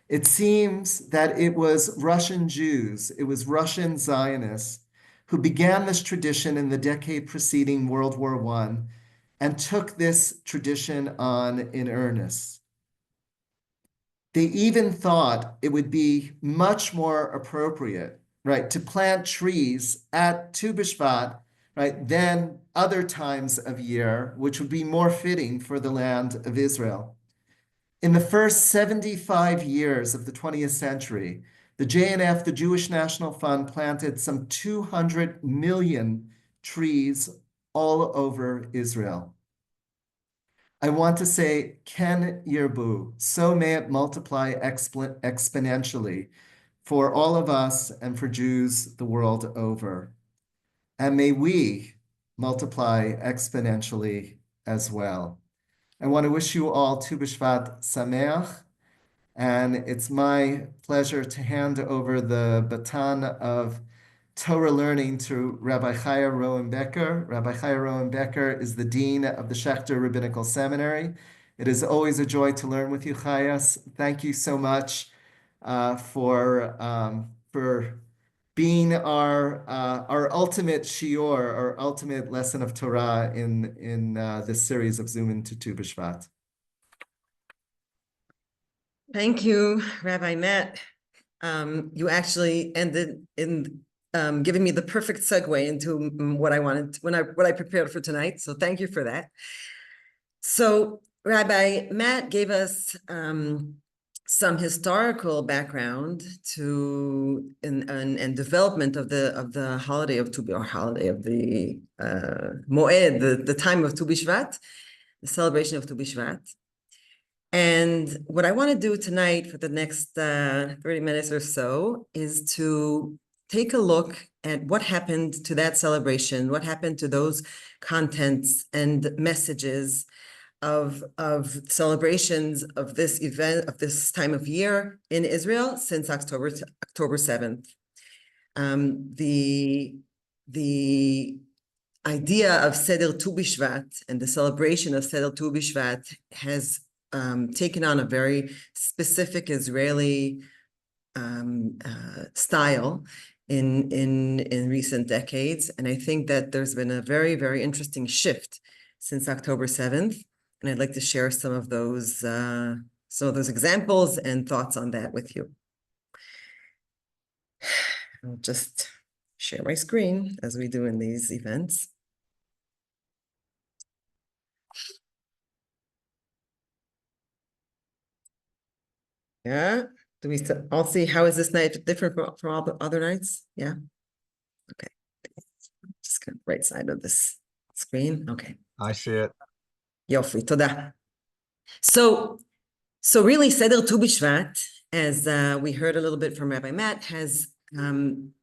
It seems that it was Russian Jews, it was Russian Zionists who began this tradition in the decade preceding World War I and took this tradition on in earnest. They even thought it would be much more appropriate, right, to plant trees at Tu B'Shvat, right, than other times of year, which would be more fitting for the land of Israel. In the first 75 years of the 20th century, the JNF, the Jewish National Fund, planted some 200 million trees all over Israel. I want to say, Ken Yirbu, so may it multiply exponentially for all of us and for Jews the world over. And may we multiply exponentially as well. I want to wish you all Tu B'Shvat Sameach, and it's my pleasure to hand over the baton of Torah learning to Rabbi Chaya Rowan-Becker. Rabbi Chaya Rowan-Becker is the Dean of the Schechter Rabbinical Seminary. It is always a joy to learn with you, Chayas. Thank you so much for being our ultimate shiur, our ultimate lesson of Torah in this series of Zoom into Tu B'Shvat. Thank you, Rabbi Matt. You actually ended in giving me the perfect segue into what I wanted what I prepared for tonight. So thank you for that. So Rabbi Matt gave us some historical background to and development of the holiday of Tu or holiday of the Moed, the time of Tu B'Shvat, the celebration of Tu B'Shvat. And what I want to do tonight for the next 30 minutes or so is to take a look at what happened to that celebration, what happened to those contents and messages of celebrations of this event, of this time of year in Israel since October 7th. The idea of Seder Tu B'Shvat and the celebration of Seder Tu B'Shvat has taken on a very specific Israeli style in recent decades, and I think that there's been a very, very interesting shift since October 7th, and I'd like to share some of those examples and thoughts on that with you. I'll just share my screen as we do in these events. Yeah, do we all see how is this night different from all the other nights? Yeah, okay. Just kind of right side of this screen. Okay. I see it. Yofi, toda. So really, Seder Tu B'Shvat, as we heard a little bit from Rabbi Matt, has been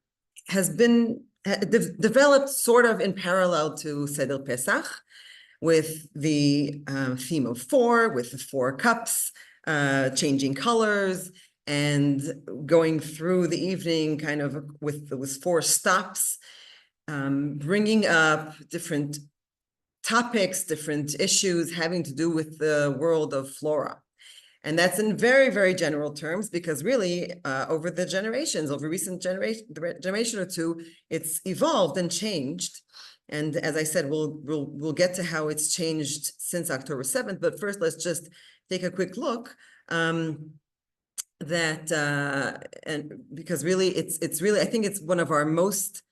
developed sort of in parallel to Seder Pesach, with the theme of four, with the 4 cups, changing colors, and going through the evening kind of with 4 stops, bringing up different topics, different issues having to do with the world of flora. And that's in very, very general terms, because really over the generations, over recent generation or two, it's evolved and changed. And as I said, we'll get to how it's changed since October 7th. But first, let's just take a quick look. And because really, it's really, I think it's one of our most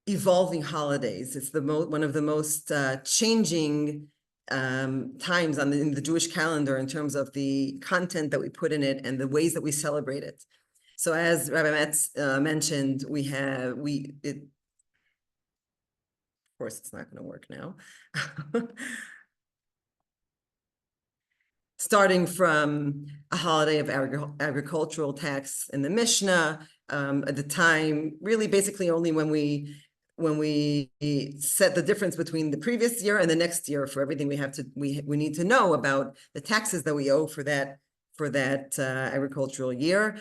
evolving holidays. It's one of the most changing times in the Jewish calendar in terms of the content that we put in it and the ways that we celebrate it. So as Rabbi Metz mentioned, of course, it's not going to work now. Starting from a holiday of agricultural tax in the Mishnah, at the time, really basically only when we set the difference between the previous year and the next year for everything we need to know about the taxes that we owe for that agricultural year,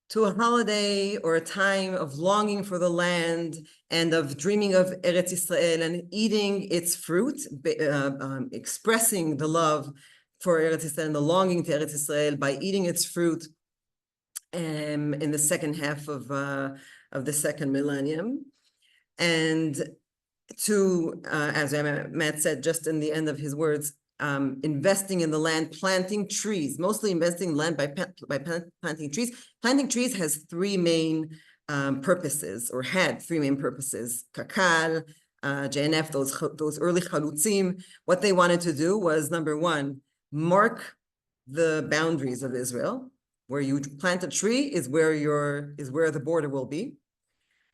to a holiday or a time of longing for the land and of dreaming of Eretz Yisrael and eating its fruit, expressing the love for Eretz Yisrael and the longing to Eretz Yisrael by eating its fruit in the second half of the second millennium. And to, as Matt said just in the end of his words, investing in the land, planting trees, mostly investing in land by planting trees. Planting trees has 3 main purposes, or had 3 main purposes. Kakal, JNF, those early chalutzim, what they wanted to do was, number 1, mark the boundaries of Israel. Where you plant a tree is where the border will be.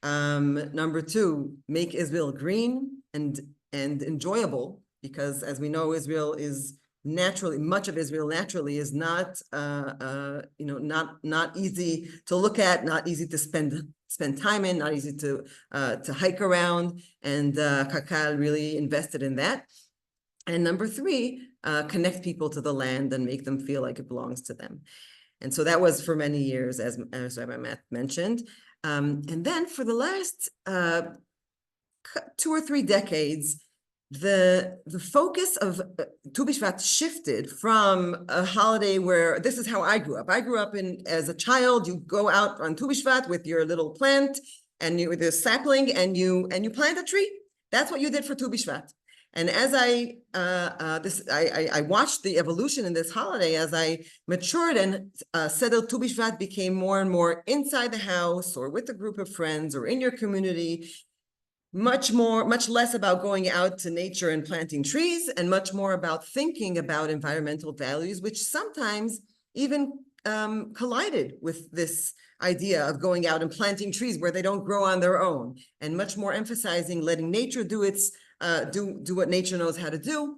Number 2, make Israel green. and enjoyable, because as we know, Israel is naturally, much of Israel naturally is not not easy to look at, not easy to spend time in, not easy to hike around, and Kakal really invested in that. And number three, connect people to the land and make them feel like it belongs to them. And so that was for many years, as Rabbi Matt mentioned. And then for the last 2 or 3 decades, the focus of Tu B'Shvat shifted from a holiday where, this is how I grew up. I grew up as a child, you go out on Tu B'Shvat with your little plant and with a sapling, and you plant a tree. That's what you did for Tu B'Shvat. And as I watched the evolution in this holiday as I matured, and Seder Tu B'Shvat became more and more inside the house or with a group of friends or in your community, much less about going out to nature and planting trees, and much more about thinking about environmental values, which sometimes even collided with this idea of going out and planting trees where they don't grow on their own, and much more emphasizing letting nature do its do what nature knows how to do,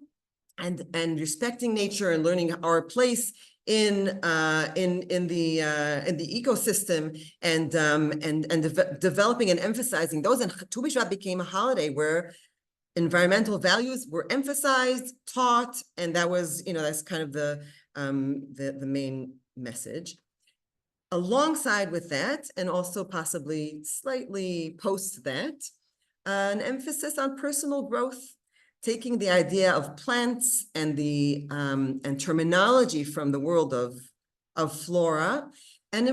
and respecting nature and learning our place in the ecosystem, and developing and emphasizing those. And Tu B'Shvat became a holiday where environmental values were emphasized, taught, and that was, that's kind of the main message. Alongside with that, and also possibly slightly post that, an emphasis on personal growth, taking the idea of plants and the and terminology from the world of flora, and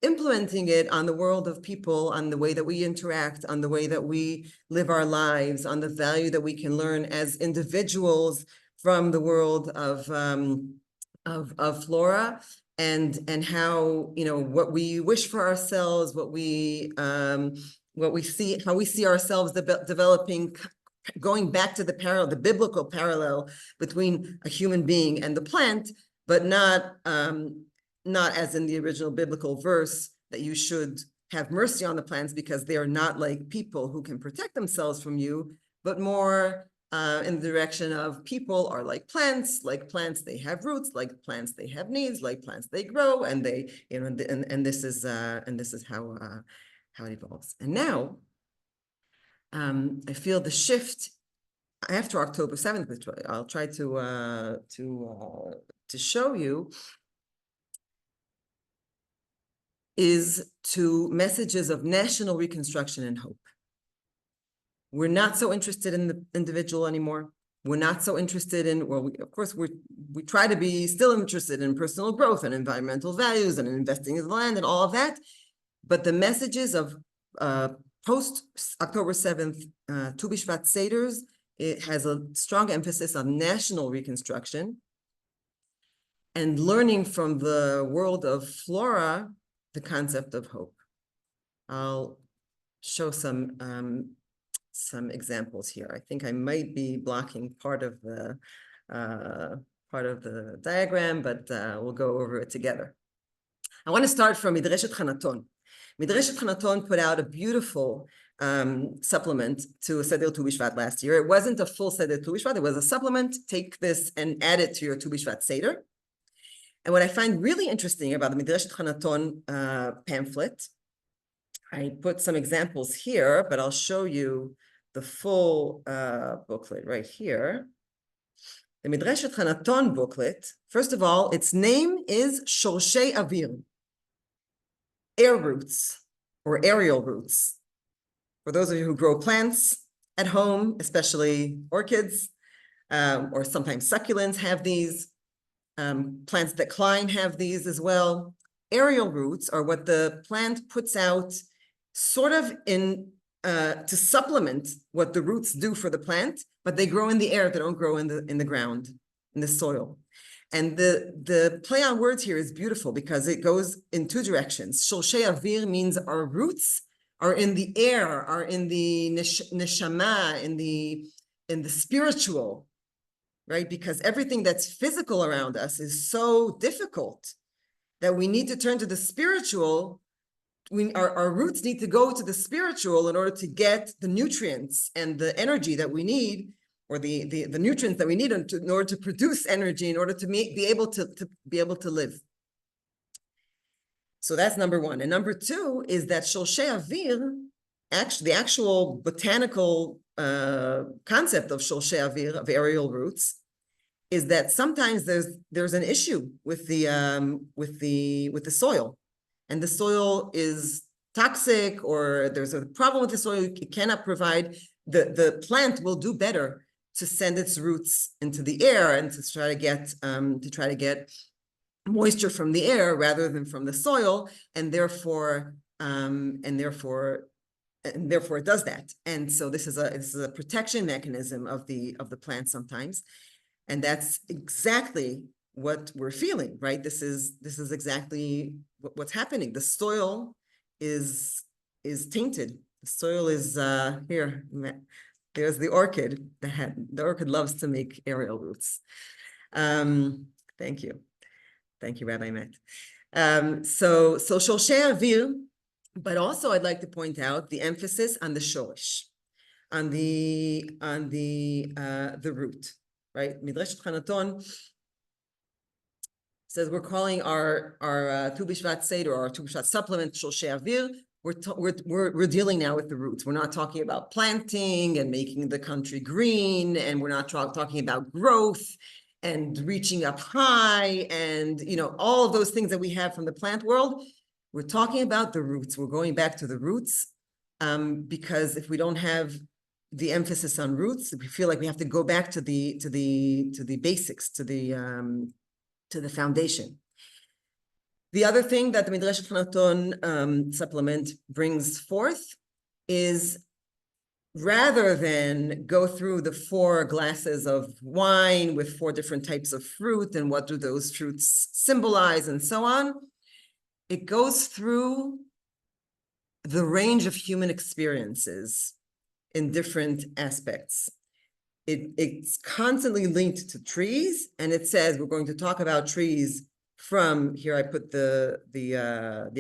implementing it on the world of people, on the way that we interact, on the way that we live our lives, on the value that we can learn as individuals from the world of flora, and how, what we wish for ourselves, what we see, how we see ourselves developing, going back to the biblical parallel between a human being and the plant, but not as in the original biblical verse that you should have mercy on the plants because they are not like people who can protect themselves from you, but more in the direction of people are like plants they have roots, like plants they have needs, like plants they grow, and they, and this is how it evolves. And now I feel the shift after October 7th, which I'll try to show you, is to messages of national reconstruction and hope. We're not so interested in the individual anymore. We're not so interested in, well, of course, we try to be still interested in personal growth and environmental values and investing in the land and all of that. But the messages of post-October 7th, Tu B'Shvat Seders, it has a strong emphasis on national reconstruction and learning from the world of flora, the concept of hope. I'll show some examples here. I think I might be blocking part of the diagram, but we'll go over it together. I want to start from Midreshet Chanaton. Midreshet Chanaton put out a beautiful supplement to Seder Tu B'Shvat last year. It wasn't a full Seder Tu B'Shvat, it was a supplement. Take this and add it to your Tu B'Shvat Seder. And what I find really interesting about the Midreshet Chanaton pamphlet, I put some examples here, but I'll show you the full booklet right here. The Midreshet Chanaton booklet, first of all, its name is Shorshei Avir, air roots or aerial roots. For those of you who grow plants at home, especially orchids, or sometimes succulents have these, plants that climb have these as well. Aerial roots are what the plant puts out sort of to supplement what the roots do for the plant, but they grow in the air, they don't grow in the ground, in the soil. And the play on words here is beautiful because it goes in two directions. Shorshei Avir means our roots are in the air, are in the neshama, in the spiritual, right? Because everything that's physical around us is so difficult that we need to turn to the spiritual our roots need to go to the spiritual in order to get the nutrients and the energy that we need, or the nutrients that we need in order to produce energy, in order to be able to live. So that's number one. And number two is that Sholshei Avir, actually, the actual botanical concept of Sholshei Avir, of aerial roots, is that sometimes there's an issue with the soil, and the soil is toxic, or there's a problem with the soil. It cannot provide, the plant will do better to send its roots into the air and to try to get moisture from the air rather than from the soil, and therefore it does that. And so this is a protection mechanism of the plant sometimes, and that's exactly what we're feeling, right? This is exactly what's happening. The soil is tainted. The soil is here. There's the orchid. The orchid loves to make aerial roots. Thank you. Thank you, Rabbi Matt. So Sholshei Avir, but also I'd like to point out the emphasis on the shoresh, on the root, right? Midrash Chanaton says we're calling our Tu B'Shvat Seder, or our Tu B'Shvat supplement, Sholshei Avir. We're dealing now with the roots. We're not talking about planting and making the country green, and we're not talking about growth and reaching up high, and all of those things that we have from the plant world. We're talking about the roots. We're going back to the roots, because if we don't have the emphasis on roots, we feel like we have to go back to the basics, to the foundation. The other thing that the Midrash Chanaton supplement brings forth is, rather than go through the 4 glasses of wine with 4 different types of fruit and what do those fruits symbolize and so on, it goes through the range of human experiences in different aspects. It's constantly linked to trees, and it says we're going to talk about trees from here. I put the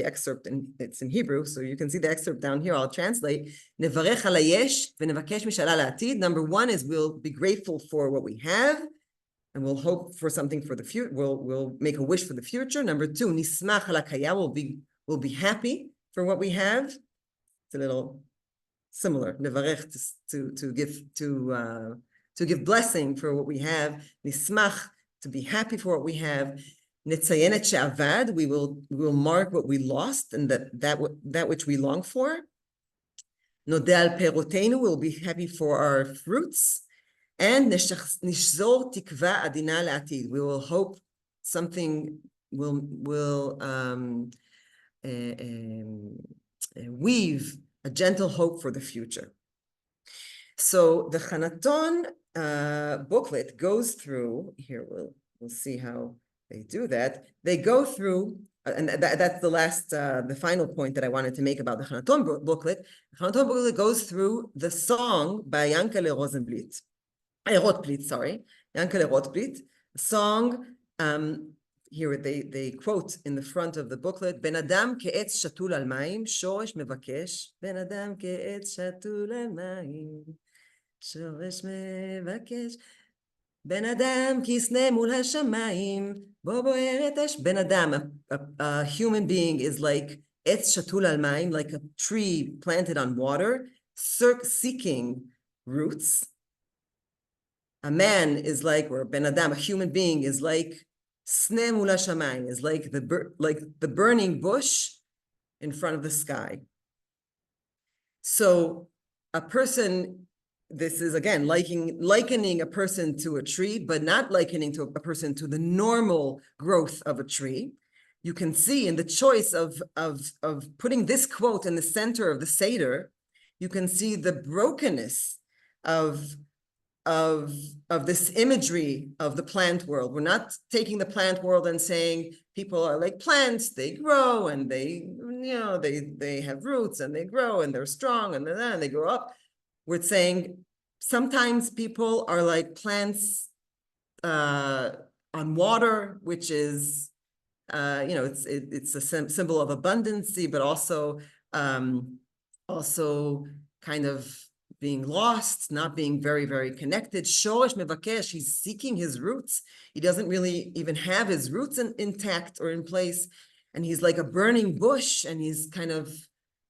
excerpt, and it's in Hebrew, so you can see the excerpt down here. I'll translate. Nevarech al hayesh v'nevakesh mishala la'atid. Number 1 is we'll be grateful for what we have, and we'll hope for something for the future. We'll make a wish for the future. Number 2, nismach al hakaya. We'll be happy for what we have. It's a little similar. Nevarech, to give blessing for what we have. Nismach, to be happy for what we have. Netzayen et she'avad, we will mark what we lost and that which we long for. Nodeh al perotenu, we'll be happy for our fruits. And nishzor tikva adina la'atid, we will hope something will weave a gentle hope for the future. So the Chanaton booklet goes through, here we'll see how they do that. They go through, and that's the last, the final point that I wanted to make about the Chanaton booklet. The Chanaton booklet goes through the song by Yankele Rotblit, sorry, Yankele Rotblit, a song, here they quote in the front of the booklet, Ben Adam ke'etz shatul al mayim, shoresh mevakesh, Ben Adam ke'etz shatul al mayim, shoresh mevakesh, Ben Adam kisne mul hashamayim, bo bo'eret ash. Ben Adam, a human being, is like etz shatul al mayim, like a tree planted on water, seeking roots. A man is like, or Ben Adam, a human being, is like sne mul hashamayim, is like the burning bush in front of the sky. So a person, this is again likening a person to a tree, but not likening a person to the normal growth of a tree. You can see in the choice of putting this quote in the center of the Seder, you can see the brokenness of this imagery of the plant world. We're not taking the plant world and saying people are like plants, they grow and they have roots and they grow and they're strong and then they grow up. We're saying sometimes people are like plants on water, which is It's a symbol of abundancy, but also kind of being lost, not being very, very connected. Shoresh mevakesh, he's seeking his roots. He doesn't really even have his roots intact or in place. And he's like a burning bush, and he's kind of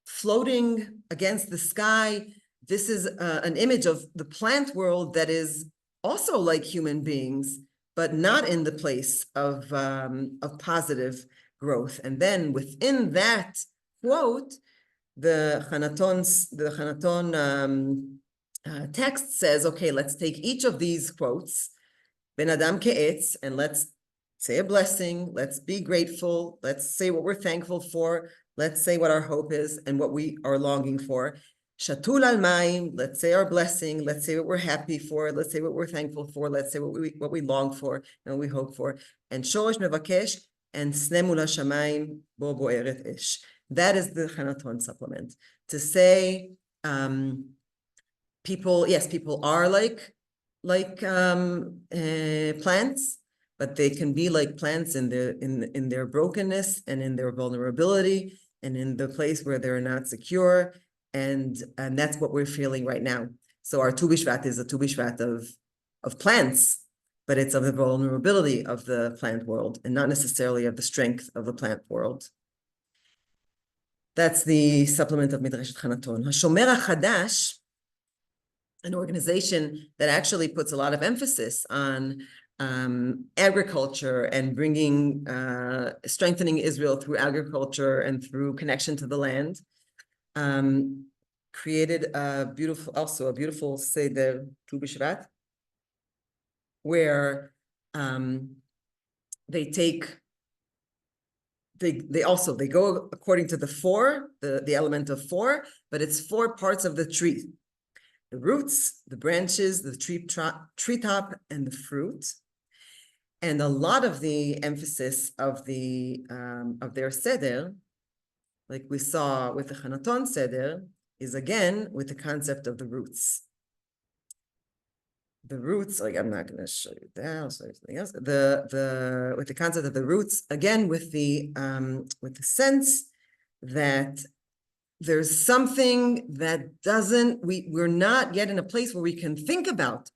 floating against the sky. This is an image of the plant world that is also like human beings, but not in the place of positive growth. And then within that quote, the Chanaton text says, okay, let's take each of these quotes, Ben Adam Ke'etz, and let's say a blessing, let's be grateful, let's say what we're thankful for, let's say what our hope is and what we are longing for. Shatul al mayim, let's say our blessing, let's say what we're happy for, let's say what we're thankful for, let's say what we long for and what we hope for. And shoresh mevakesh, and snemul hashamayim bo bo'eret ish. That is the Chanaton supplement, to say people are like plants, but they can be like plants in their brokenness and in their vulnerability and in the place where they're not secure, and that's what we're feeling right now. So our Tu B'Shvat is a Tu B'Shvat of plants, but it's of the vulnerability of the plant world and not necessarily of the strength of the plant world. That's the supplement of Midrashet Chanaton. HaShomer HaChadash, an organization that actually puts a lot of emphasis on agriculture and bringing, strengthening Israel through agriculture and through connection to the land, created a beautiful Seder Tu B'Shvat, where they go according to the element of 4, but it's 4 parts of the tree: the roots, the branches, the treetop, and the fruit. And a lot of the emphasis of their seder, like we saw with the Chanaton seder, is again with the concept of the roots. The roots, like I'm not going to show you that, I'll show you something else. With the concept of the roots, again with the sense that there's something that we're not yet in a place where we can think about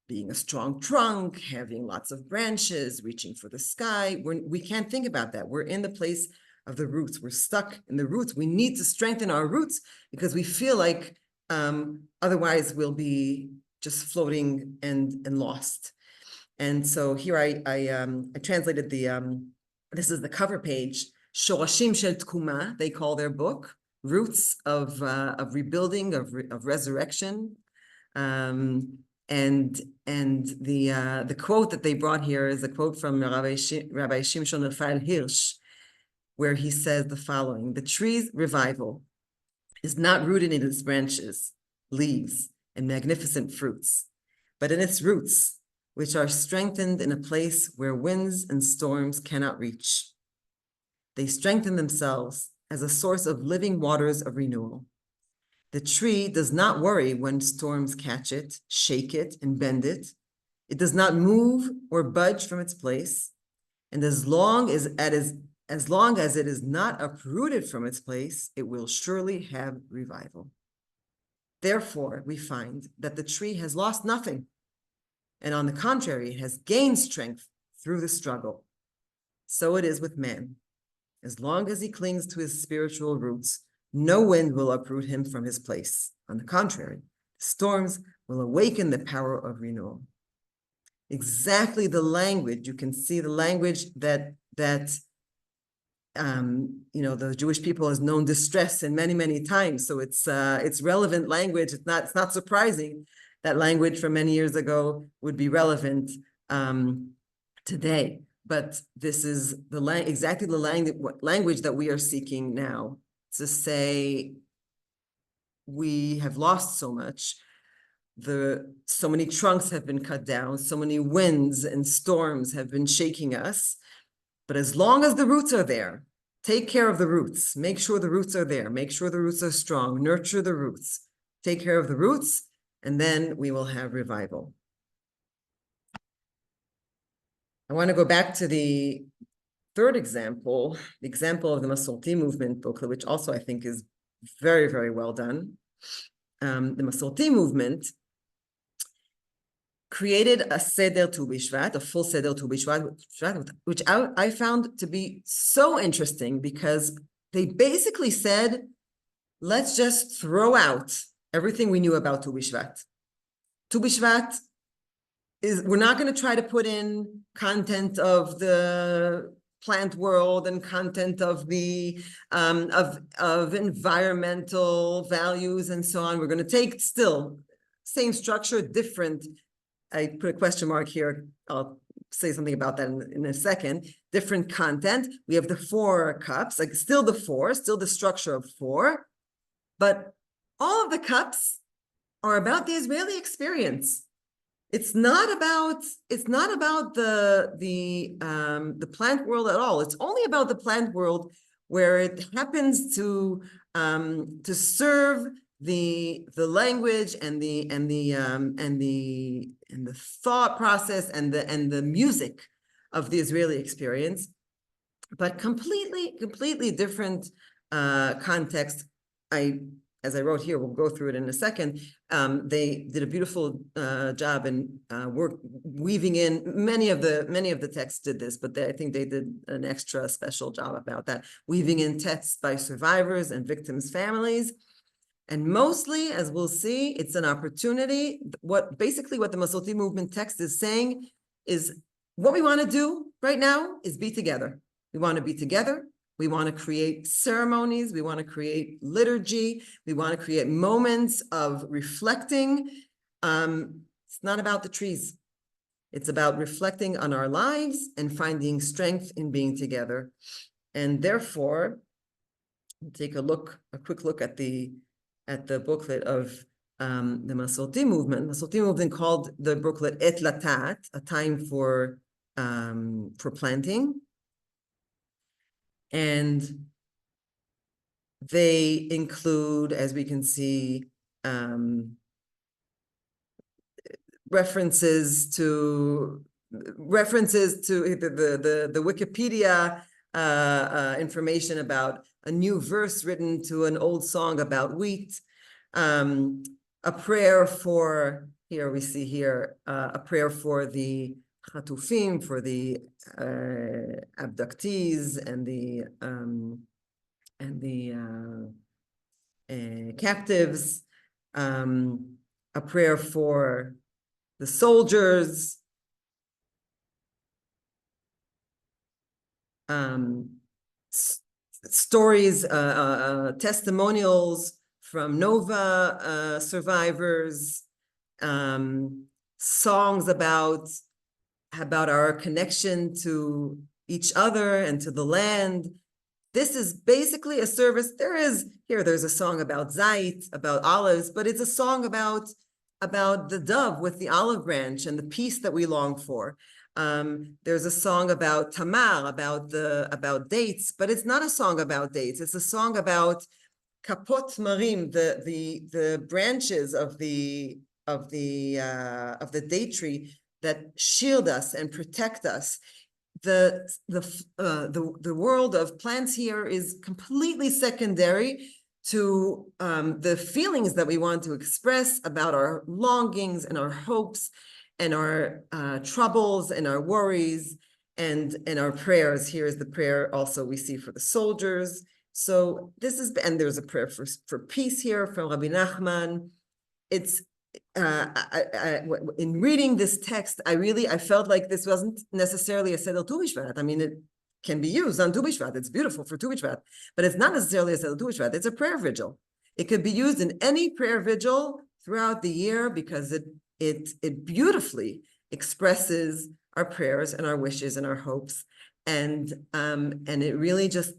being a strong trunk, having lots of branches, reaching for the sky. We can't think about that. We're in the place of the roots. We're stuck in the roots. We need to strengthen our roots because we feel like otherwise we'll be just floating and lost. And so here I translated this is the cover page, Shorashim Shel Tkuma, they call their book, Roots of Rebuilding, of Resurrection. And the quote that they brought here is a quote from Rabbi Shimshon Raphael Hirsch, where he says the following: the tree's revival is not rooted in its branches, leaves, and magnificent fruits, but in its roots, which are strengthened in a place where winds and storms cannot reach. They strengthen themselves as a source of living waters of renewal. The tree does not worry when storms catch it, shake it, and bend it. It does not move or budge from its place. And as long as it is not uprooted from its place, it will surely have revival. Therefore, we find that the tree has lost nothing, and on the contrary, it has gained strength through the struggle. So it is with man. As long as he clings to his spiritual roots, no wind will uproot him from his place. On the contrary, storms will awaken the power of renewal. Exactly the language, you can see the language that the Jewish people has known distress in many, many times. So it's relevant language. It's not surprising that language from many years ago would be relevant today. But this is exactly the language that we are seeking now, to say we have lost so much. So many trunks have been cut down, so many winds and storms have been shaking us. But as long as the roots are there, take care of the roots. Make sure the roots are there. Make sure the roots are strong. Nurture the roots. Take care of the roots, and then we will have revival. I want to go back to the third example, the example of the Masorti movement booklet, which also I think is very, very well done. The Masorti movement created a Seder Tu B'Shvat, a full Seder Tu B'Shvat, which I found to be so interesting because they basically said, let's just throw out everything we knew about Tu B'Shvat. Tu B'Shvat we're not going to try to put in content of the plant world and content of the of environmental values and so on. We're going to take still same structure, different. I put a question mark here. I'll say something about that in a second. Different content. We have the 4 cups, like still the 4, still the structure of 4, but all of the cups are about the Israeli experience. It's not about the plant world at all. It's only about the plant world where it happens to serve the language and the thought process and the music of the Israeli experience, but completely different context. As I wrote here, we'll go through it in a second. They did a beautiful job in weaving in many of the texts did this, but I think they did an extra special job about that, weaving in texts by survivors and victims' families. And mostly, as we'll see, it's an opportunity. Basically what the Masorti movement text is saying is what we want to do right now is be together. We want to be together. We want to create ceremonies. We want to create liturgy. We want to create moments of reflecting. It's not about the trees. It's about reflecting on our lives and finding strength in being together. And therefore, take a quick look at the booklet of the Masorti movement. Masorti movement called the booklet Et Latat, a time for planting. And they include, as we can see, references to the Wikipedia information about a new verse written to an old song about wheat, a prayer for, here we see here, a prayer for the Chatufim, for the abductees and the captives, a prayer for the soldiers, stories, testimonials from Nova survivors, songs about our connection to each other and to the land. This is basically a service. There's a song about zait, about olives, but it's a song about the dove with the olive branch and the peace that we long for. There's a song about tamar, about dates, but it's not a song about dates. It's a song about kapot marim, the branches of the date tree that shield us and protect us. The world of plants here is completely secondary to the feelings that we want to express about our longings and our hopes and our troubles and our worries and our prayers. Here is the prayer also we see for the soldiers. So this is, and there's a prayer for peace here from Rabbi Nachman. It's in reading this text, I felt like this wasn't necessarily a Seder Tu B'Shvat. I mean, it can be used on Tu B'Shvat. It's beautiful for Tu B'Shvat, but it's not necessarily a Seder Tu B'Shvat. It's a prayer vigil. It could be used in any prayer vigil throughout the year because it beautifully expresses our prayers and our wishes and our hopes, and it really just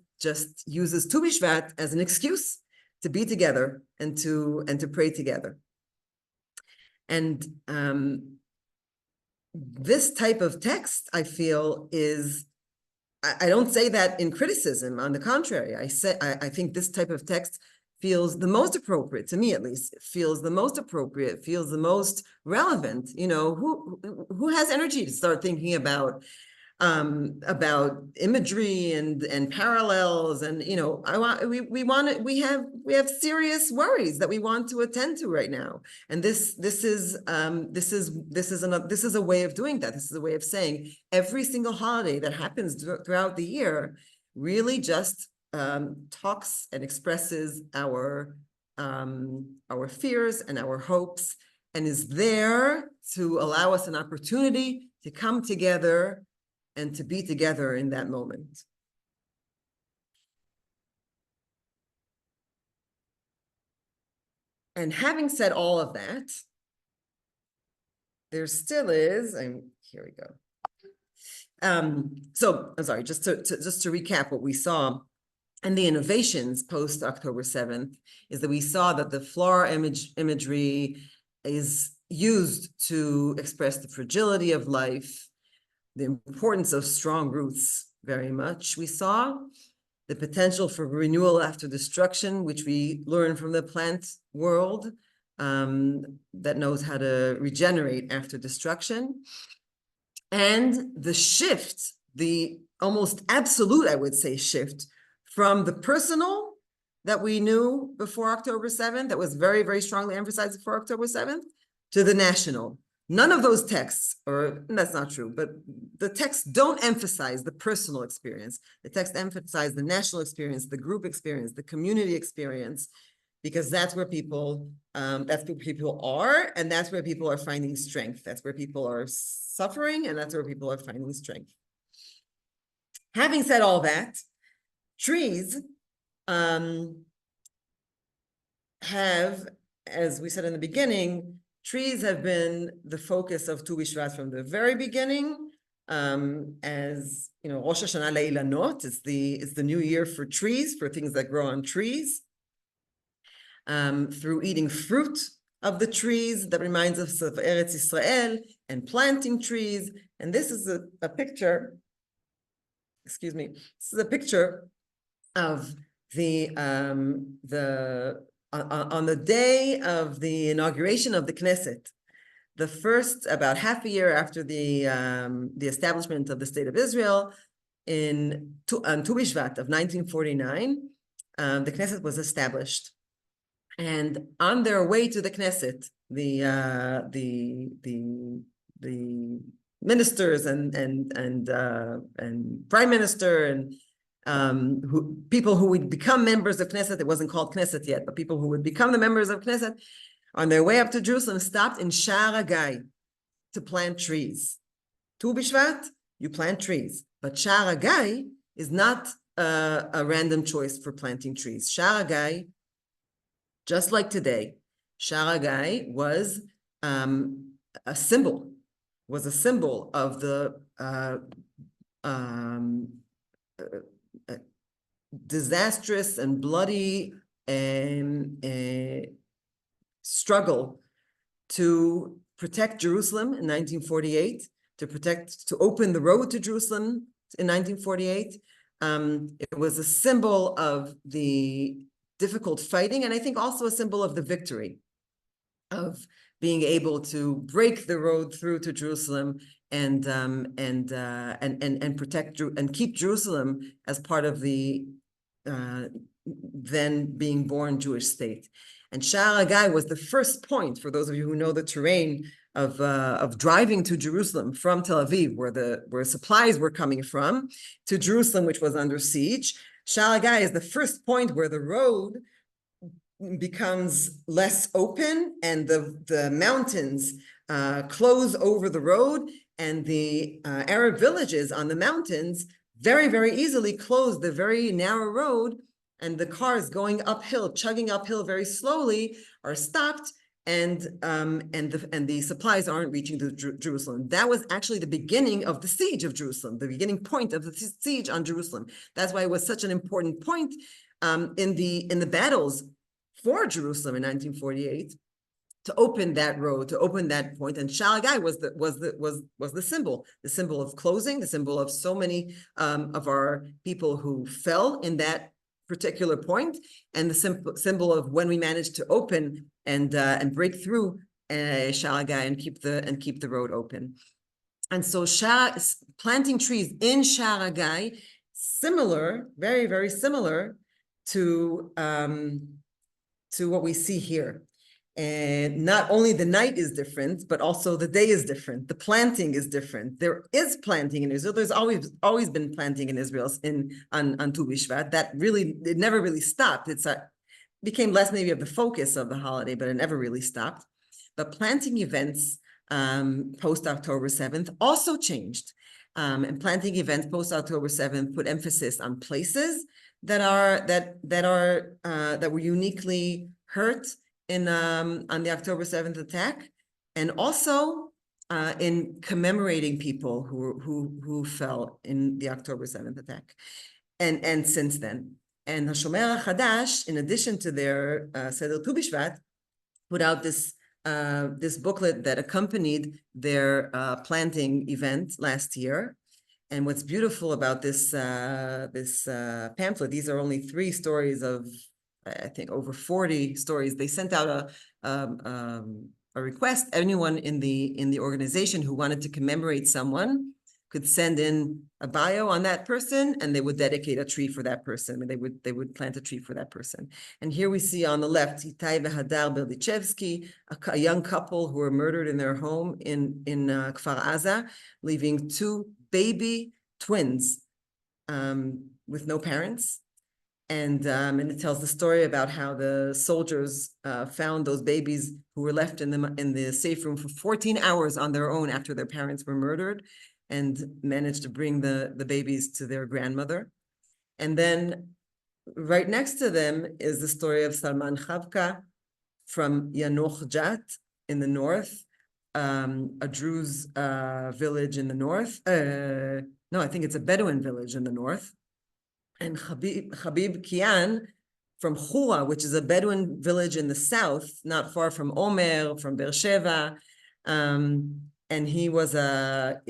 uses Tu B'Shvat as an excuse to be together and to pray together. And this type of text, I feel, I don't say that in criticism. On the contrary, I think this type of text feels the most appropriate, to me at least. It feels the most appropriate, feels the most relevant. You know, who has energy to start thinking about about imagery and parallels, and we have serious worries that we want to attend to right now, and this is a way of doing that. This is a way of saying every single holiday that happens throughout the year really just talks and expresses our fears and our hopes, and is there to allow us an opportunity to come together and to be together in that moment. And having said all of that, there still is, here we go. So I'm sorry, just to recap what we saw and the innovations post October 7th is that we saw that the floral imagery is used to express the fragility of life, the importance of strong roots very much. We saw the potential for renewal after destruction, which we learn from the plant world that knows how to regenerate after destruction. And the shift, the almost absolute, I would say, shift from the personal that we knew before October 7th, that was very, very strongly emphasized before October 7th, to the national. None of those texts, or that's not true, but the texts don't emphasize the personal experience. The texts emphasize the national experience, the group experience, the community experience, because that's where people are, and that's where people are finding strength. That's where people are suffering, and that's where people are finding strength. Having said all that, trees have, as we said in the beginning, trees have been the focus of Tu B'Shvat from the very beginning. As you know, Rosh Hashanah Le'ilanot, it's the new year for trees, for things that grow on trees. Through eating fruit of the trees that reminds us of Eretz Yisrael, and planting trees. And this is a picture, excuse me, this is a picture of on the day of the inauguration of the Knesset, the first, about half a year after the establishment of the State of Israel, on Tu B'Shvat of 1949, the Knesset was established. And on their way to the Knesset, the ministers and prime minister and people who would become members of Knesset, it wasn't called Knesset yet, but people who would become the members of Knesset, on their way up to Jerusalem, stopped in Sha'ar HaGai to plant trees. Tu B'Shvat, you plant trees, but Sha'ar HaGai is not a random choice for planting trees. Sha'ar HaGai, just like today, Sha'ar HaGai was a symbol of the disastrous and bloody struggle to protect Jerusalem in 1948, to open the road to Jerusalem in 1948. It was a symbol of the difficult fighting, and I think also a symbol of the victory, of being able to break the road through to Jerusalem and protect and keep Jerusalem as part of the then being born Jewish state. And Sha'ar HaGai was the first point, for those of you who know the terrain of driving to Jerusalem from Tel Aviv, where supplies were coming from, to Jerusalem, which was under siege. Sha'ar HaGai is the first point where the road becomes less open and the mountains close over the road, and the Arab villages on the mountains very, very easily close the very narrow road, and the cars going uphill, chugging uphill very slowly, are stopped, and the supplies aren't reaching to Jerusalem. That was actually the beginning of the siege of Jerusalem, the beginning point of the siege on Jerusalem. That's why it was such an important point in the battles for Jerusalem in 1948, to open that road, to open that point. And Sha'ar HaGai was the symbol of closing, the symbol of so many of our people who fell in that particular point, and the symbol of when we managed to open and break through Sha'ar HaGai and keep the road open. And so planting trees in Sha'ar Hagai, similar, very, very similar to what we see here. And not only the night is different, but also the day is different. The planting is different. There is planting in Israel. There's always been planting in Israel on Tu B'Shvat. That really, it never really stopped. Became less maybe of the focus of the holiday, but it never really stopped. But planting events post October 7th also changed. And planting events post October 7th put emphasis on places that were uniquely hurt on the October 7th attack, and also in commemorating people who fell in the October 7th attack, and since then. And HaShomer HaChadash, in addition to their Seder Tu B'Shvat, put out this booklet that accompanied their planting event last year. And what's beautiful about this pamphlet, these are only 3 stories of, I think, over 40 stories. They sent out a request. Anyone in the organization who wanted to commemorate someone could send in a bio on that person, and they would dedicate a tree for that person, and they would plant a tree for that person. And here we see on the left, Itai Vehadar Berdichevsky, a young couple who were murdered in their home in Kfar Aza, leaving 2 baby twins with no parents. And it tells the story about how the soldiers found those babies who were left in the safe room for 14 hours on their own after their parents were murdered, and managed to bring the babies to their grandmother. And then right next to them is the story of Salman Chavka from Yanoch Jat in the north, a Druze village in the north. No, I think it's a Bedouin village in the north. And Habib Kian from Chura, which is a Bedouin village in the south, not far from Omer, from Beersheba. And he was a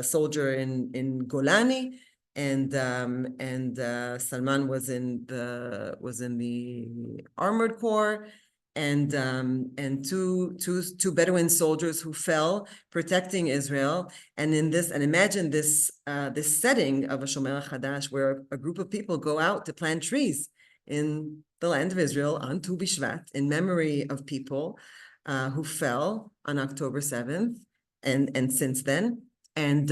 soldier in Golani, and Salman was in the armored corps, and two Bedouin soldiers who fell protecting Israel. And imagine this setting of a Shomer HaChadash, where a group of people go out to plant trees in the land of Israel on Tu B'Shvat in memory of people who fell on October 7th and since then. And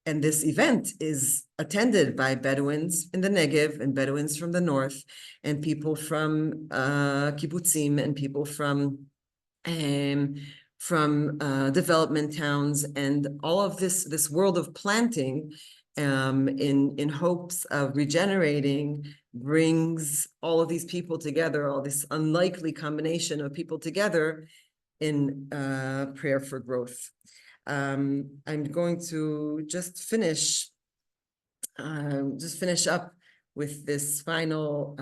this event is attended by Bedouins in the Negev and Bedouins from the north, and people from kibbutzim, and people from development towns, and all of this world of planting in hopes of regenerating brings all of these people together, all this unlikely combination of people together in prayer for growth. I'm going to just finish up with this final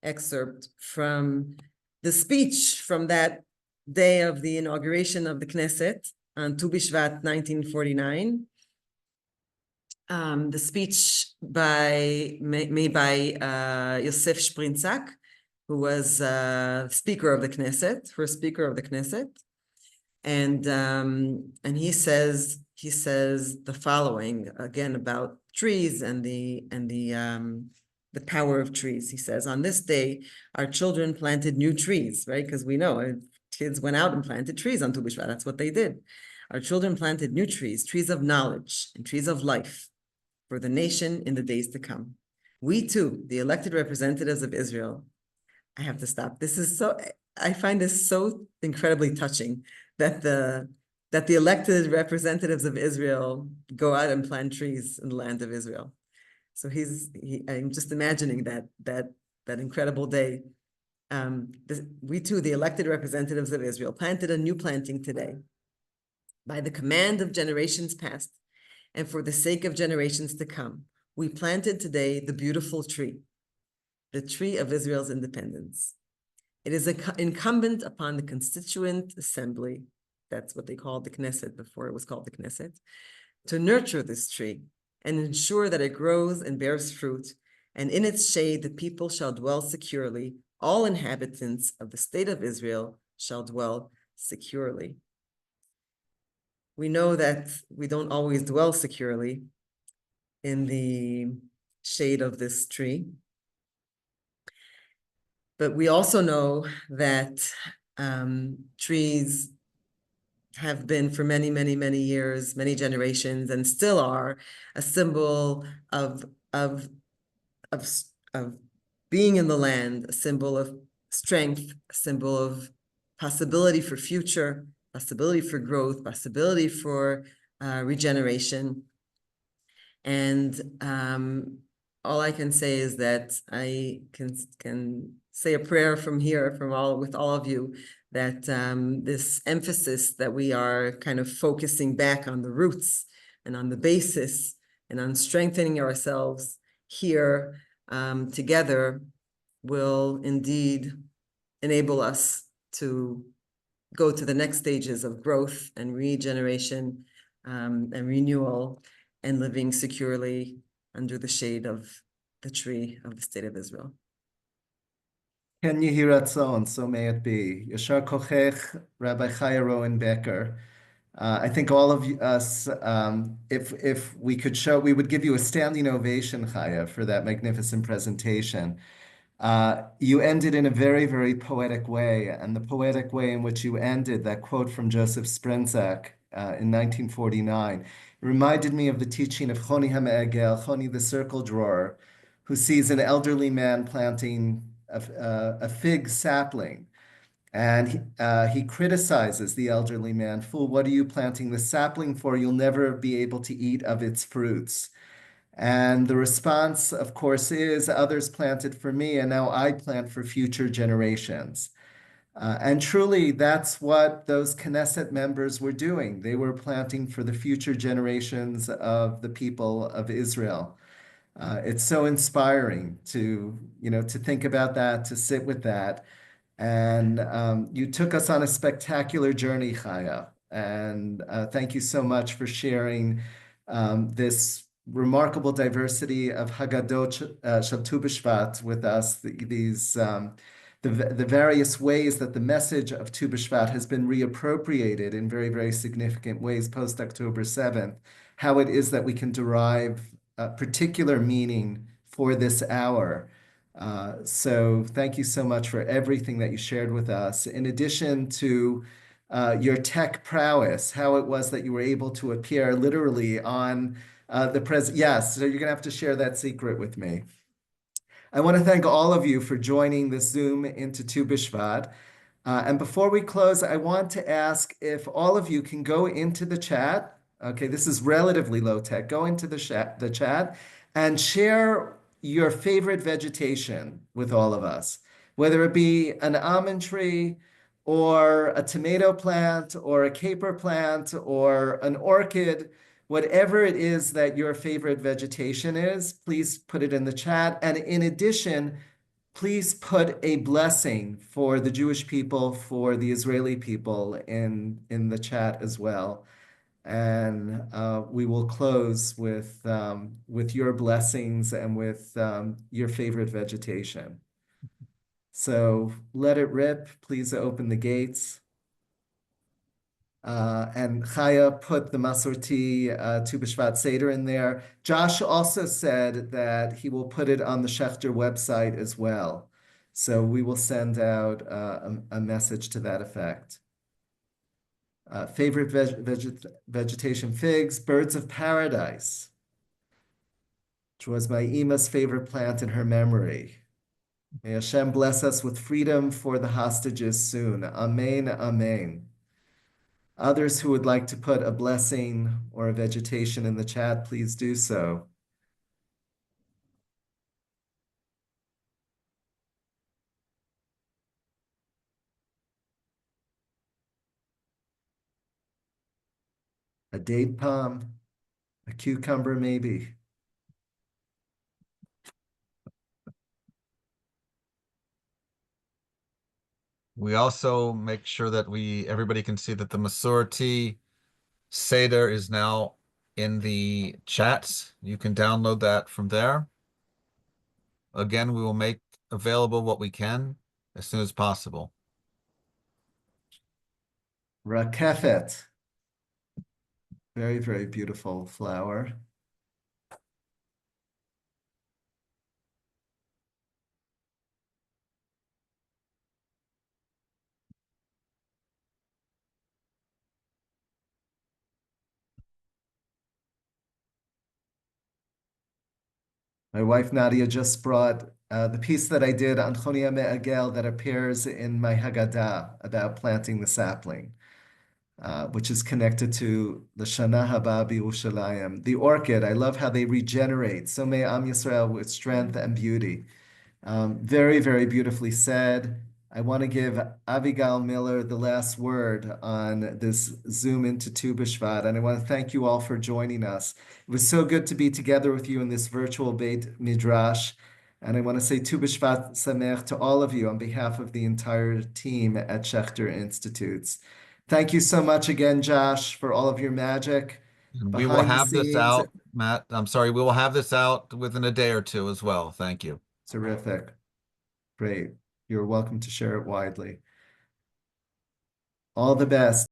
excerpt from the speech from that day of the inauguration of the Knesset on Tu B'Shvat 1949. The speech made by Yosef Sprintzak, who was Speaker of the Knesset, first Speaker of the Knesset. And he says the following again about trees and the power of trees. He says, on this day, our children planted new trees, right? Because we know kids went out and planted trees on Tu B'Shvat. That's what they did. Our children planted new trees, trees of knowledge and trees of life for the nation in the days to come. We too, the elected representatives of Israel, I have to stop. I find this so incredibly touching that the elected representatives of Israel go out and plant trees in the land of Israel. So I'm just imagining that incredible day. We too, the elected representatives of Israel, planted a new planting today by the command of generations past, and for the sake of generations to come. We planted today the beautiful tree, the tree of Israel's independence. It is incumbent upon the Constituent Assembly, that's what they called the Knesset before it was called the Knesset, to nurture this tree and ensure that it grows and bears fruit, and in its shade the people shall dwell securely. All inhabitants of the state of Israel shall dwell securely. We know that we don't always dwell securely in the shade of this tree. But we also know that trees have been for many, many, many years, many generations, and still are a symbol of being in the land, a symbol of strength, a symbol of possibility for future, possibility for growth, possibility for regeneration. And all I can say is that I can say a prayer from here, with all of you, that this emphasis that we are kind of focusing back on the roots and on the basis and on strengthening ourselves here together will indeed enable us to go to the next stages of growth and regeneration and renewal and living securely under the shade of the tree of the state of Israel. Ken Yehi Ratzon, so may it be. Yashar Kochech, Rabbi Chaya Rowan Becker. I think all of us, if we could show, we would give you a standing ovation, Chaya, for that magnificent presentation. You ended in a very, very poetic way, and the poetic way in which you ended, that quote from Joseph Sprinzak in 1949, reminded me of the teaching of Choni HaMe'egel, Choni the circle drawer, who sees an elderly man planting a fig sapling. And he criticizes the elderly man, "Fool, what are you planting the sapling for? You'll never be able to eat of its fruits." And the response, of course, is others planted for me, and now I plant for future generations. And truly, that's what those Knesset members were doing. They were planting for the future generations of the people of Israel. It's so inspiring to think about that, to sit with that. And you took us on a spectacular journey, Chaya. And thank you so much for sharing this remarkable diversity of Haggadot Shel Tu B'Shvat with us, the various ways that the message of Tu B'Shvat has been reappropriated in very, very significant ways post-October 7th, how it is that we can derive particular meaning for this hour. So thank you so much for everything that you shared with us. In addition to your tech prowess, how it was that you were able to appear literally on Yes, so you're going to have to share that secret with me. I want to thank all of you for joining this Zoom into Tu B'Shvat. And before we close, I want to ask if all of you can go into the chat. Okay, this is relatively low tech. Go into the chat and share your favorite vegetation with all of us, whether it be an almond tree or a tomato plant or a caper plant or an orchid. Whatever it is that your favorite vegetation is, please put it in the chat. And in addition, please put a blessing for the Jewish people, for the Israeli people in the chat as well. And we will close with your blessings and with your favorite vegetation. So let it rip. Please open the gates. And Chaya put the Masorti Tu B'Shvat Seder in there. Josh also said that he will put it on the Schechter website as well. So we will send out a message to that effect. Favorite vegetation, figs, birds of paradise, which was my Ima's favorite plant in her memory. May Hashem bless us with freedom for the hostages soon. Amen, amen. Others who would like to put a blessing or a vegetation in the chat, please do so. A date palm, a cucumber maybe. We also make sure that everybody can see that the Masorti Seder is now in the chats. You can download that from there. Again, we will make available what we can as soon as possible. Rakefet. Very, very beautiful flower. My wife Nadia just brought the piece that I did on Chonia Me'agel that appears in my Haggadah about planting the sapling, which is connected to the Shana Haba B'Yerushalayim. The orchid, I love how they regenerate. So may Am Yisrael with strength and beauty. Very, very beautifully said. I want to give Abigail Miller the last word on this Zoom into Tu B'Shvat, and I want to thank you all for joining us. It was so good to be together with you in this virtual Beit Midrash, and I want to say Tu B'Shvat Sameach to all of you on behalf of the entire team at Schechter Institutes. Thank you so much again, Josh, for all of your magic And we will behind the have this scenes. out, Matt. I'm sorry, we will have this out within a day or two as well. Thank you. Terrific. Great. You're welcome to share it widely. All the best.